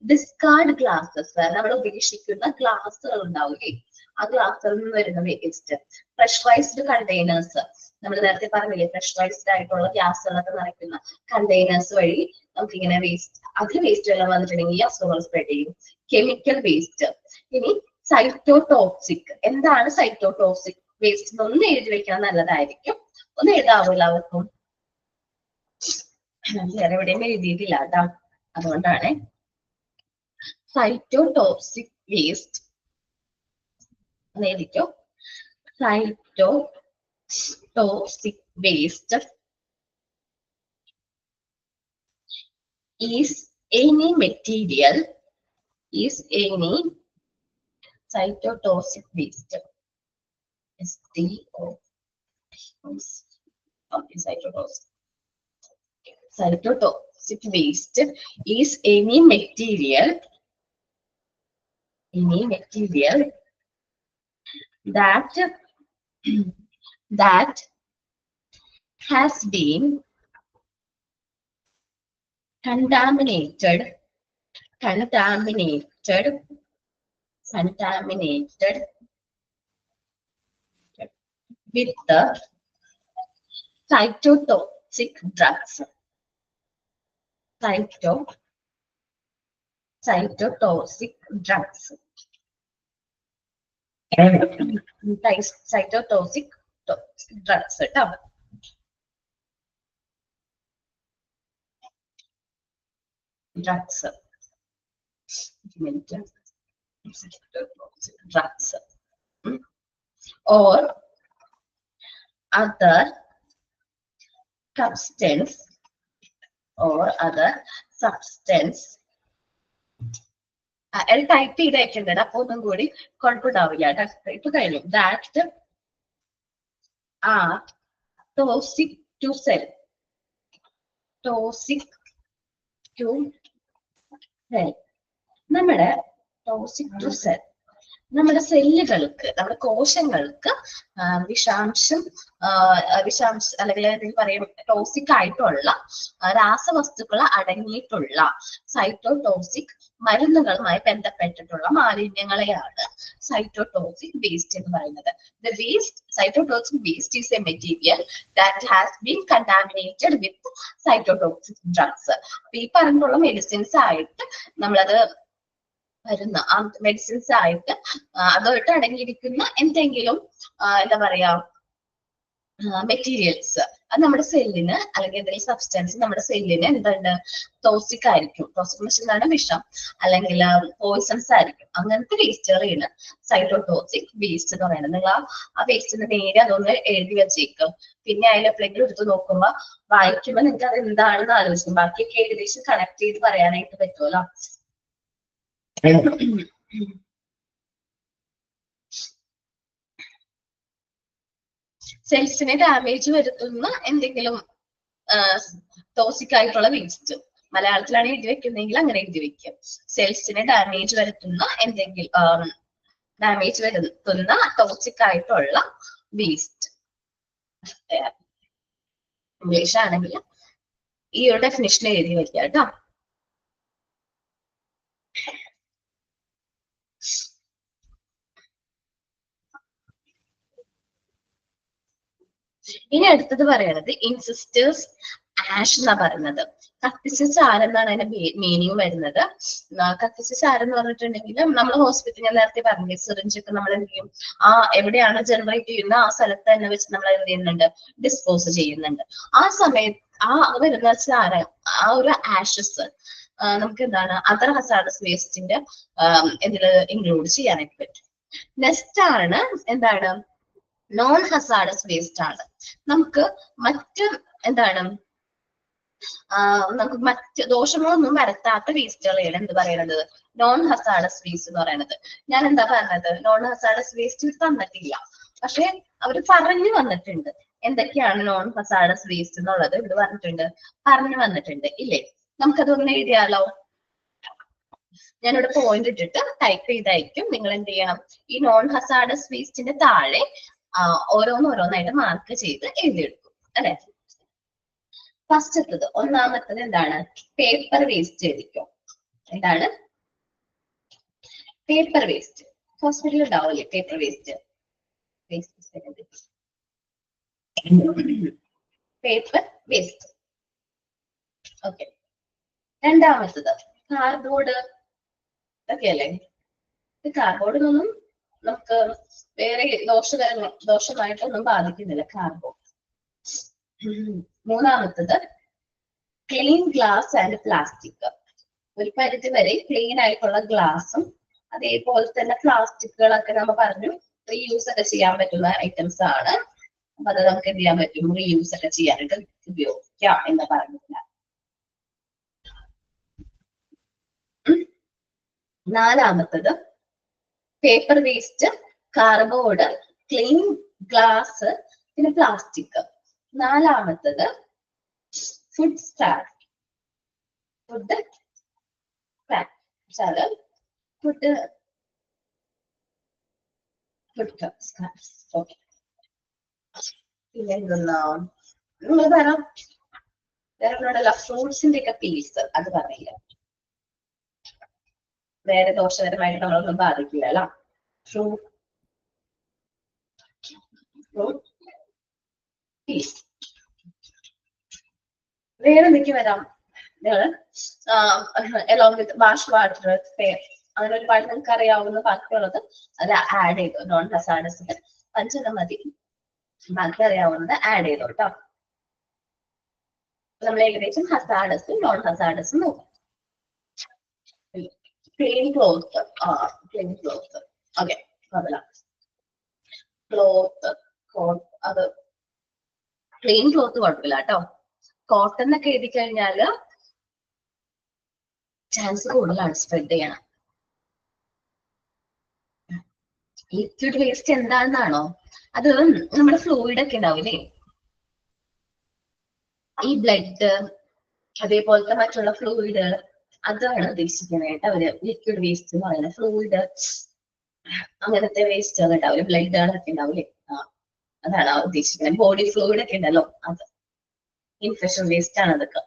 ഡിസ്കാർഡ് ഗ്ലാസസ്, നമ്മൾ ഉപേക്ഷിക്കുന്ന ഗ്ലാസുകൾ ഉണ്ടാവില്ലേ, ആ ഗ്ലാസ്സിൽ നിന്ന് വരുന്ന വേസ്റ്റ്. പ്രഷറൈസ്ഡ് കണ്ടെയ്നേഴ്സ്, നമ്മൾ നേരത്തെ പറഞ്ഞില്ലേ പ്രഷറൈസ്ഡ് ആയിട്ടുള്ള ഗ്യാസുകളൊക്കെ നിറയ്ക്കുന്ന കണ്ടെയ്നേഴ്സ് വഴി നമുക്ക് ഇങ്ങനെ വേസ്റ്റ്, അതിൽ വേസ്റ്റുകൾ വന്നിട്ടുണ്ടെങ്കിൽ അസുഖങ്ങൾ സ്പ്രെഡ് ചെയ്യും. Chemical waste. ഇനി സൈറ്റോടോക്സിക്. എന്താണ് സൈറ്റോടോക്സിക് വേസ്റ്റ് ഒന്ന് എഴുതി വെക്കാൻ നല്ലതായിരിക്കും. ഒന്ന് എഴുതാവൂ എല്ലാവർക്കും. വേറെ എവിടെയും എഴുതിയിട്ടില്ല കേട്ടോ, അതുകൊണ്ടാണ്. സൈറ്റോടോക്സിക് വേസ്റ്റ് ഒന്ന് എഴുതിക്കോ. Cytotoxic waste is any material, is any cytotoxic waste. Cytotoxic waste is any material that has been contaminated with the cytotoxic drugs. Cytotoxic drugs. Cytotoxic drugs. Drugs or other substance type ചെയ്ത് അയക്കേണ്ടത്. അപ്പൊ ഒന്നും കൂടി കുഴപ്പമുണ്ടാവില്ല. ഇപ്പൊ കഴിഞ്ഞു. That are toxic to cell. Toxic to cell. നമ്മുടെ toxic to cell നമ്മുടെ സെല്ലുകൾക്ക്, നമ്മുടെ കോശങ്ങൾക്ക് വിഷാംശം അല്ലെങ്കിൽ എന്തെങ്കിലും പറയും ടോക്സിക് ആയിട്ടുള്ള രാസവസ്തുക്കൾ അടങ്ങിയിട്ടുള്ള സൈറ്റോടോക്സിക് മരുന്നുകളുമായി ബന്ധപ്പെട്ടിട്ടുള്ള മാലിന്യങ്ങളെയാണ് സൈറ്റോടോക്സിക് വേസ്റ്റ് എന്ന് പറയുന്നത്. The waste, cytotoxic waste is a material that has been contaminated with cytotoxic drugs. ഈ പറഞ്ഞിട്ടുള്ള മെഡിസിൻസ് ആയിട്ട് നമ്മളത് വരുന്ന ആ മെഡിസിൻസ് ആയിട്ട് അതായിട്ട് അടങ്ങിയിരിക്കുന്ന എന്തെങ്കിലും എന്താ പറയാ മെറ്റീരിയൽസ് അത് നമ്മുടെ സെല്ലിന് അല്ലെങ്കിൽ എന്തെങ്കിലും സബ്സ്റ്റൻസ് നമ്മുടെ സെല്ലിന് എന്തുണ്ട് ടോക്സിക് ആയിരിക്കും. ടോക്സിക് മെഷീനാണ് വിഷം അല്ലെങ്കിൽ പോയിസൺസ് ആയിരിക്കും. അങ്ങനത്തെ വേസ്റ്റുകളാണ് സൈറ്റോടോക്സിക് വേസ്റ്റ് എന്ന് പറയുന്നത്. നിങ്ങൾ ആ വേസ്റ്റിന് നേരെ അതൊന്ന് എഴുതി വെച്ചേക്കും. പിന്നെ അതിലെപ്പോഴെങ്കിലും എടുത്ത് നോക്കുമ്പോ വായിക്കുമ്പോ നിങ്ങൾക്ക് അത് എന്താണെന്ന് ആലോചിക്കും. ബാക്കിയൊക്കെ ഏകദേശം കണക്ട് ചെയ്ത് പറയാനായിട്ട് പറ്റുമല്ലോ. സെൽസിനെ ഡാമേജ് വരുത്തുന്ന എന്തെങ്കിലും ടോക്സിക് ആയിട്ടുള്ള വേസ്റ്റ്, മലയാളത്തിലാണ് എഴുതി വെക്കുന്നെങ്കിൽ അങ്ങനെ എഴുതി വെക്കും. സെൽസിനെ ഡാമേജ് വരുത്തുന്ന എന്തെങ്കിലും ടോക്സിക് ആയിട്ടുള്ള വേസ്റ്റ്. ഇംഗ്ലീഷ് ആണെങ്കിൽ ഈ ഒരു ഡെഫിനിഷൻ എഴുതി വെക്കുക കേട്ടോ. ഇനി അടുത്തത് പറയണത് ഇൻസിസ്റ്റേഴ്സ് ആഷ് എന്നാ പറയുന്നത്. കത്തിച്ച ചാരം എന്നാണ് അതിന്റെ മീനിങ് വരുന്നത്. കത്തിച്ച ചാരം എന്ന് പറഞ്ഞിട്ടുണ്ടെങ്കിൽ നമ്മൾ ഹോസ്പിറ്റലിൽ ഞാൻ നേരത്തെ പറഞ്ഞില്ലേ സിറിഞ്ചൊക്കെ നമ്മൾ എന്ത് ചെയ്യും, എവിടെയാണ് ജനറേറ്റ് ചെയ്യുന്ന ആ സ്ഥലത്ത് തന്നെ വെച്ച് നമ്മൾ എന്ത് ചെയ്യുന്നുണ്ട്, ഡിസ്പോസ് ചെയ്യുന്നുണ്ട്. ആ സമയത്ത് ആ വരുന്ന ചാരം, ആ ഒരു ആഷസ് നമുക്ക് എന്താണ് അതർ ഹസാർഡസ് വേസ്റ്റിന്റെ ഇതില് ഇൻക്ലൂഡ് ചെയ്യാനായിട്ട് പറ്റും. നെക്സ്റ്റ് ആണ് എന്താണ് നോൺ ഹസാർഡസ് വേസ്റ്റ് ആണ്. നമുക്ക് മറ്റ് എന്താണ് നമുക്ക് മറ്റ് ദോഷങ്ങളൊന്നും വരുത്താത്ത വേസ്റ്റുകളെയാണ് എന്ത് പറയുന്നത്, നോൺ ഹസാർഡസ് വേസ്റ്റ് എന്ന് പറയുന്നത്. ഞാൻ എന്താ പറഞ്ഞത്, നോൺ ഹസാർഡസ് വേസ്റ്റ് തന്നിട്ടില്ല, പക്ഷെ അവര് പറഞ്ഞു വന്നിട്ടുണ്ട് എന്തൊക്കെയാണ് നോൺ ഹസാർഡസ് വേസ്റ്റ് എന്നുള്ളത്. ഇവിടെ പറഞ്ഞു വന്നിട്ടുണ്ട് ഇല്ലേ. നമുക്കതൊന്ന് എഴുതിയാലോ. ഞാനിവിടെ പോയിന്റ് ഇട്ടിട്ട് ടൈപ്പ് ചെയ്തായിരിക്കും. നിങ്ങൾ എന്ത് ചെയ്യണം, ഈ നോൺ ഹസാർഡസ് വേസ്റ്റിന്റെ താഴെ ഓരോന്നോരോന്നായിട്ട് മാർക്ക് ചെയ്ത് എഴുതിയെടുക്കും അല്ലെ. ഫസ്റ്റത്തത് ഒന്നാമത്തത് എന്താണ്, പേപ്പർ വേസ്റ്റ് എഴുതിക്കും. എന്താണ് പേപ്പർ വേസ്റ്റ്? ഹോസ്പിറ്റലിൽ ഉണ്ടാവില്ലേ paper waste, paper waste. Okay. രണ്ടാമത്തത് കാർഡ്ബോർഡ് ഒക്കെ അല്ലേ. കാർഡ്ബോർഡിനൊന്നും നമുക്ക് വേറെ ദോഷമായിട്ടൊന്നും ബാധിക്കുന്നില്ല കാർബോർഡ്. മൂന്നാമത്തത് ക്ലീൻ ഗ്ലാസ് ആൻഡ് പ്ലാസ്റ്റിക്. ഒരു പരിധി വരെ ക്ലീൻ ആയിട്ടുള്ള ഗ്ലാസും അതേപോലെ തന്നെ പ്ലാസ്റ്റിക്കുകളൊക്കെ നമ്മൾ പറഞ്ഞു റീയൂസ് ഒക്കെ ചെയ്യാൻ പറ്റുന്ന ഐറ്റംസ് ആണ്. അപ്പൊ അത് നമുക്ക് എന്ത് ചെയ്യാൻ പറ്റും, റീയൂസ് ഒക്കെ ചെയ്യാനായിട്ട് ഉപയോഗിക്കാം എന്ന് പറഞ്ഞില്ല. നാലാമത്തത് paper waste, cardboard, clean glass, പിന്നെ പ്ലാസ്റ്റിക്. നാലാമത്തത് food scrap. Food scraps. Okay. പിന്നെ എന്തെന്നാ നിങ്ങൾ പറയാം, വേറെ ഫ്രൂട്ട്സിന്റെ ഒക്കെ പീസ്, അത് പറയില്ല. വേറെ ദോഷകരമായിട്ട് നമ്മളൊന്നും ബാധിക്കില്ല അല്ല. Fruit piece. വേറെ എന്തൊക്കെ വരാം, നിങ്ങൾ along with വാഷ് വാട്ടർ, അങ്ങനെ ഒരുപാട് നിങ്ങൾക്ക് അറിയാവുന്ന ബാക്കിയുള്ളത് അത് ആഡ് ചെയ്തു. നോൺ ഹസാർഡസിന് 5 മതി, ബാക്കി അറിയാവുന്നത് ആഡ് ചെയ്തു കേട്ടോ. നമ്മൾ ഏകദേശം ഹസാർഡസും നോൺ ഹസാർഡസും നോക്കാം. Clean cloth, clean cloth. Okay, cloth, അത് ക്ലീൻ ക്ലോത്ത് കുഴപ്പമില്ല കേട്ടോ. കോട്ടൺ എന്നൊക്കെ എഴുതി കഴിഞ്ഞാല് ചാൻസ് കൂടുതലാണ് സ്പ്രെഡ് ചെയ്യണം. ലിക്വിഡ് വേസ്റ്റ് എന്താണെന്നാണോ? അത് നമ്മുടെ ഫ്ലൂയിഡ് ഒക്കെ ഉണ്ടാവില്ലേ, ഈ ബ്ലഡ് അതേപോലത്തെ മറ്റുള്ള ഫ്ലൂയിഡുകൾ, അതാണ് ഉദ്ദേശിക്കുന്നത് അവര് ലിക്വിഡ് വേസ്റ്റ് എന്ന് പറയുന്നത്. ഫ്ലൂയിഡ് അങ്ങനത്തെ വേസ്റ്റുകൾ ഉണ്ടാവില്ലേ, ബ്ലഡുകളൊക്കെ ഉണ്ടാവില്ലേ, അതാണ് ഉദ്ദേശിക്കുന്നത്. ബോഡി ഫ്ലൂയിഡ് ഒക്കെ ഉണ്ടല്ലോ, അത് ഇൻഫെക്ഷൻ വേസ്റ്റ് ആണ് അതൊക്കെ.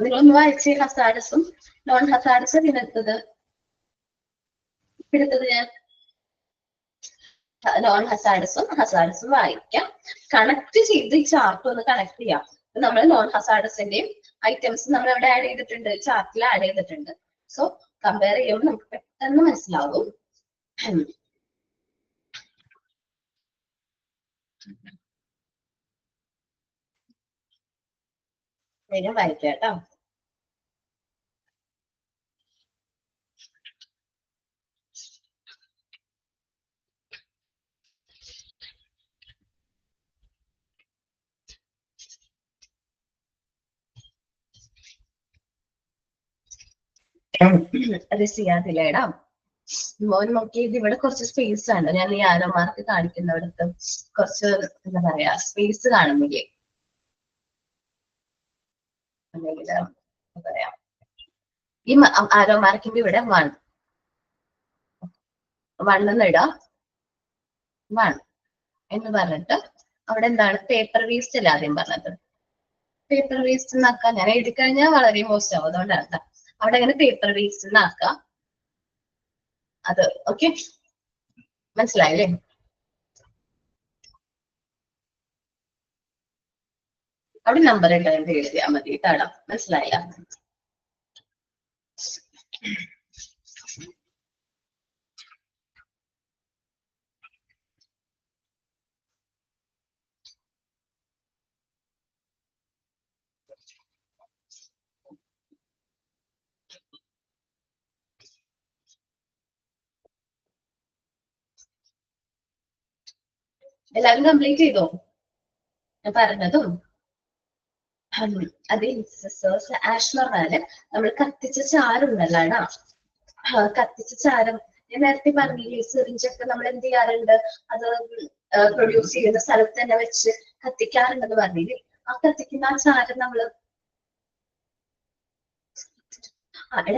നിങ്ങളൊന്ന് വായിച്ച് ഹസാഡസും നോൺ ഹസാഡസും പിന്നെടുത്തത് ഞാൻ നോൺ ഹസാഡസും ഹസാഡസും വായിക്കാം. കണക്ട് ചെയ്ത് ഈ ചാർട്ട് ഒന്ന് കണക്ട് ചെയ്യാം. നമ്മൾ നോൺ ഹസാഡസിന്റെയും ഐറ്റംസ് നമ്മൾ ഇവിടെ ആഡ് ചെയ്തിട്ടുണ്ട്, ചാർട്ടിൽ ആഡ് ചെയ്തിട്ടുണ്ട്. സോ കമ്പയർ ചെയ്യുമ്പോൾ നമുക്ക് പെട്ടെന്ന് മനസ്സിലാവും. വേഗം വായിക്കാം കേട്ടോ. അത് ചെയ്യാതില്ലേടാ മോൻ നോക്കി. ഇത് ഇവിടെ കുറച്ച് സ്പേസ് ആണ്, ഞാൻ ഈ ആരോ മാർക്ക് കാണിക്കുന്നിടത്ത് കുറച്ച് എന്താ പറയാ സ്പേസ് കാണുന്നില്ലേ, അല്ലെങ്കിൽ പറയാം ഈ ആരോ മാർക്കിന്റെ ഇവിടെ 1 എന്നിടാം 1 എന്ന് പറഞ്ഞിട്ട് അവിടെ എന്താണ് പേപ്പർ വേസ്റ്റ് അല്ല ആദ്യം പറഞ്ഞത്. പേപ്പർ വേസ്റ്റ് എന്നാക്കാം, ഞാൻ എഴുതി കഴിഞ്ഞാൽ വളരെ മോശമാവും, അതുകൊണ്ടാണ് അവിടെ അങ്ങനെ പേപ്പർ വേസ്റ്റ് എന്നാക്കാം. അത് ഓക്കെ, മനസ്സിലായില്ലേ? അവിടെ നമ്പർ ഉള്ളത് എഴുതിയാൽ മതി കേട്ടോ, മനസ്സിലായില്ല? എല്ലാവരും കംപ്ലീറ്റ് ചെയ്തോ ഞാൻ പറഞ്ഞതും? അത് ആഷ് എന്ന് പറഞ്ഞാല് നമ്മൾ കത്തിച്ച ചാരുണ്ടല്ലാണ്, കത്തിച്ച ചാരം ഞാൻ നേരത്തെ പറഞ്ഞില്ലേ, സിറിഞ്ചൊക്കെ നമ്മൾ എന്ത് ചെയ്യാറുണ്ട്, അത് പ്രൊഡ്യൂസ് ചെയ്യുന്ന സ്ഥലത്ത് തന്നെ വെച്ച് കത്തിക്കാറുണ്ടെന്ന് പറഞ്ഞില്ലേ. ആ കത്തിക്കുന്ന ആ ചാരം നമ്മള്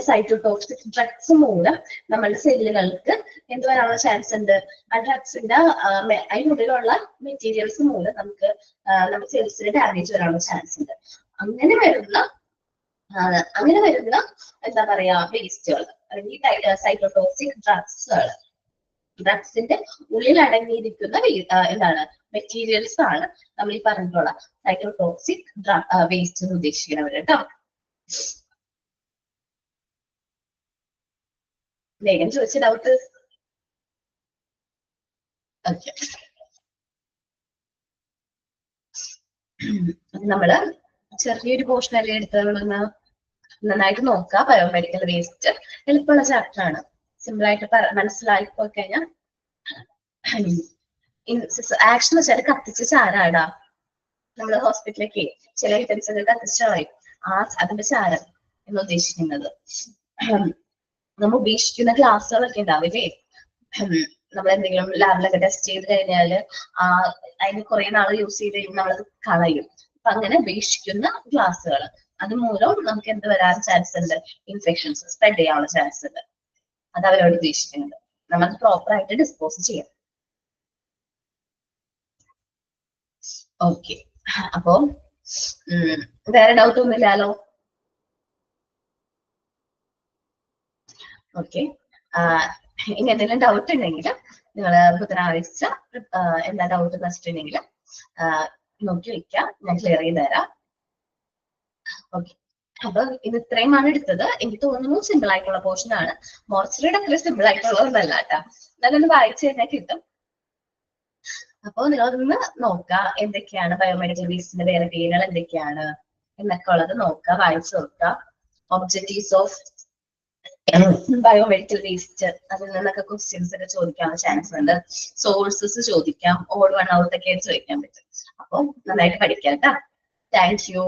സൈറ്റോടോക്സിക് ഡ്രഗ്സ് മൂലം നമ്മുടെ സെല്ലുകൾക്ക് എന്ത് വരാനുള്ള ചാൻസ് ഉണ്ട്? ആ ഡ്രഗ്സിന്റെ അതിനുള്ളിലുള്ള മെറ്റീരിയൽസ് മൂലം നമുക്ക് നമ്മുടെ സെൽസിന് ഡാമേജ് വരാനുള്ള ചാൻസ് ഉണ്ട്. അങ്ങനെ വരുന്ന എന്താ പറയാ വേസ്റ്റുകൾ, അല്ലെങ്കിൽ സൈറ്റോടോക്സിക് ഡ്രഗ്സിന്റെ ഉള്ളിൽ അടങ്ങിയിരിക്കുന്ന എന്താണ് മെറ്റീരിയൽസ് ആണ് നമ്മൾ ഈ പറഞ്ഞിട്ടുള്ള സൈറ്റോടോക്സിക് വേസ്റ്റ് എന്ന് ഉദ്ദേശിക്കുന്നവർ കേട്ടോ. വേഗം ചോദിച്ച ഡൗട്ട്. ഓക്കെ, നമ്മള് ചെറിയൊരു പോർഷൻ അല്ലേ എടുത്തതൊന്ന് നന്നായിട്ട് നോക്കുക. ബയോമെഡിക്കൽ വേസ്റ്റ് എളുപ്പമുള്ള ചാപ്റ്റർ ആണ്, സിമ്പിൾ ആയിട്ട് മനസ്സിലായി പോയി കഴിഞ്ഞാൽ. ആക്ഷൻ വെച്ചാൽ കത്തിച്ച ചാരാടാ, നമ്മള് ഹോസ്പിറ്റലിലേക്ക് ചില ഐറ്റംസ് ഒക്കെ കത്തിച്ച കളയും, അതിന്റെ ചാരം എന്ന് ഉദ്ദേശിക്കുന്നത്. നമ്മൾ ഉപേക്ഷിക്കുന്ന ഗ്ലാസ്സുകളൊക്കെ ഉണ്ടാവില്ലേ, നമ്മൾ എന്തെങ്കിലും ലാബിലൊക്കെ ടെസ്റ്റ് ചെയ്ത് കഴിഞ്ഞാല് അതിന് കുറെ നാൾ യൂസ് ചെയ്ത് കഴിയുമ്പോൾ നമ്മളത് കളയും. അപ്പൊ അങ്ങനെ ഉപേക്ഷിക്കുന്ന ഗ്ലാസ്സുകൾ, അതുമൂലം നമുക്ക് എന്ത് വരാൻ ചാൻസ് ഉണ്ട്? ഇൻഫെക്ഷൻസ് സ്പ്രെഡ് ചെയ്യാനുള്ള ചാൻസ് ഉണ്ട്. അത് അവരോട് ഉദ്ദേശിക്കുന്നത്. നമ്മൾ പ്രോപ്പർ ആയിട്ട് ഡിസ്പോസ് ചെയ്യാം. ഓക്കെ, അപ്പോ വേറെ ഡൗട്ട് ഒന്നുമില്ലല്ലോ? ഓക്കെ, ഇനി എന്തെങ്കിലും ഡൗട്ട് ഉണ്ടെങ്കിൽ നിങ്ങൾ ബുധനാഴ്ച എന്താ ഡൗട്ട് വെച്ചിട്ടുണ്ടെങ്കിൽ നോക്കി വെക്കാം, ഞാൻ ക്ലിയർ ചെയ്ത് തരാം. ഓക്കെ, അപ്പൊ ഇത് ഇത്രയുമാണ് എടുത്തത്. എനിക്ക് തോന്നുന്നു സിമ്പിൾ ആയിട്ടുള്ള പോർഷൻ ആണ്. മോർച്ചറിയുടെ അത്ര സിമ്പിൾ ആയിട്ടുള്ളതൊന്നല്ല കേട്ടോ, എന്നാലൊന്ന് വായിച്ചു കഴിഞ്ഞാൽ കിട്ടും. അപ്പൊ നിങ്ങളൊന്ന് നോക്കുക എന്തൊക്കെയാണ് ബയോമെഡിക്കൽ വേസ്റ്റിന്റെ വേറെ പേരുകൾ എന്തൊക്കെയാണ് എന്നൊക്കെ ഉള്ളത് നോക്കുക, വായിച്ചു നോക്കുക. ഒബ്ജക്റ്റീവ്സ് ഓഫ് ബയോമെഡിക്കൽ വേസ്റ്റ്, അതിൽ നിന്നൊക്കെ ക്വസ്റ്റ്യൻസ് ഒക്കെ ചോദിക്കാനുള്ള ചാൻസ് ഉണ്ട്. സോഴ്സസ് ചോദിക്കാം, ഓഡ് വൺ ഔട്ട് ഒക്കെ ചോദിക്കാൻ പറ്റും. അപ്പൊ നന്നായിട്ട് പഠിക്കാം കേട്ടോ. Thank you.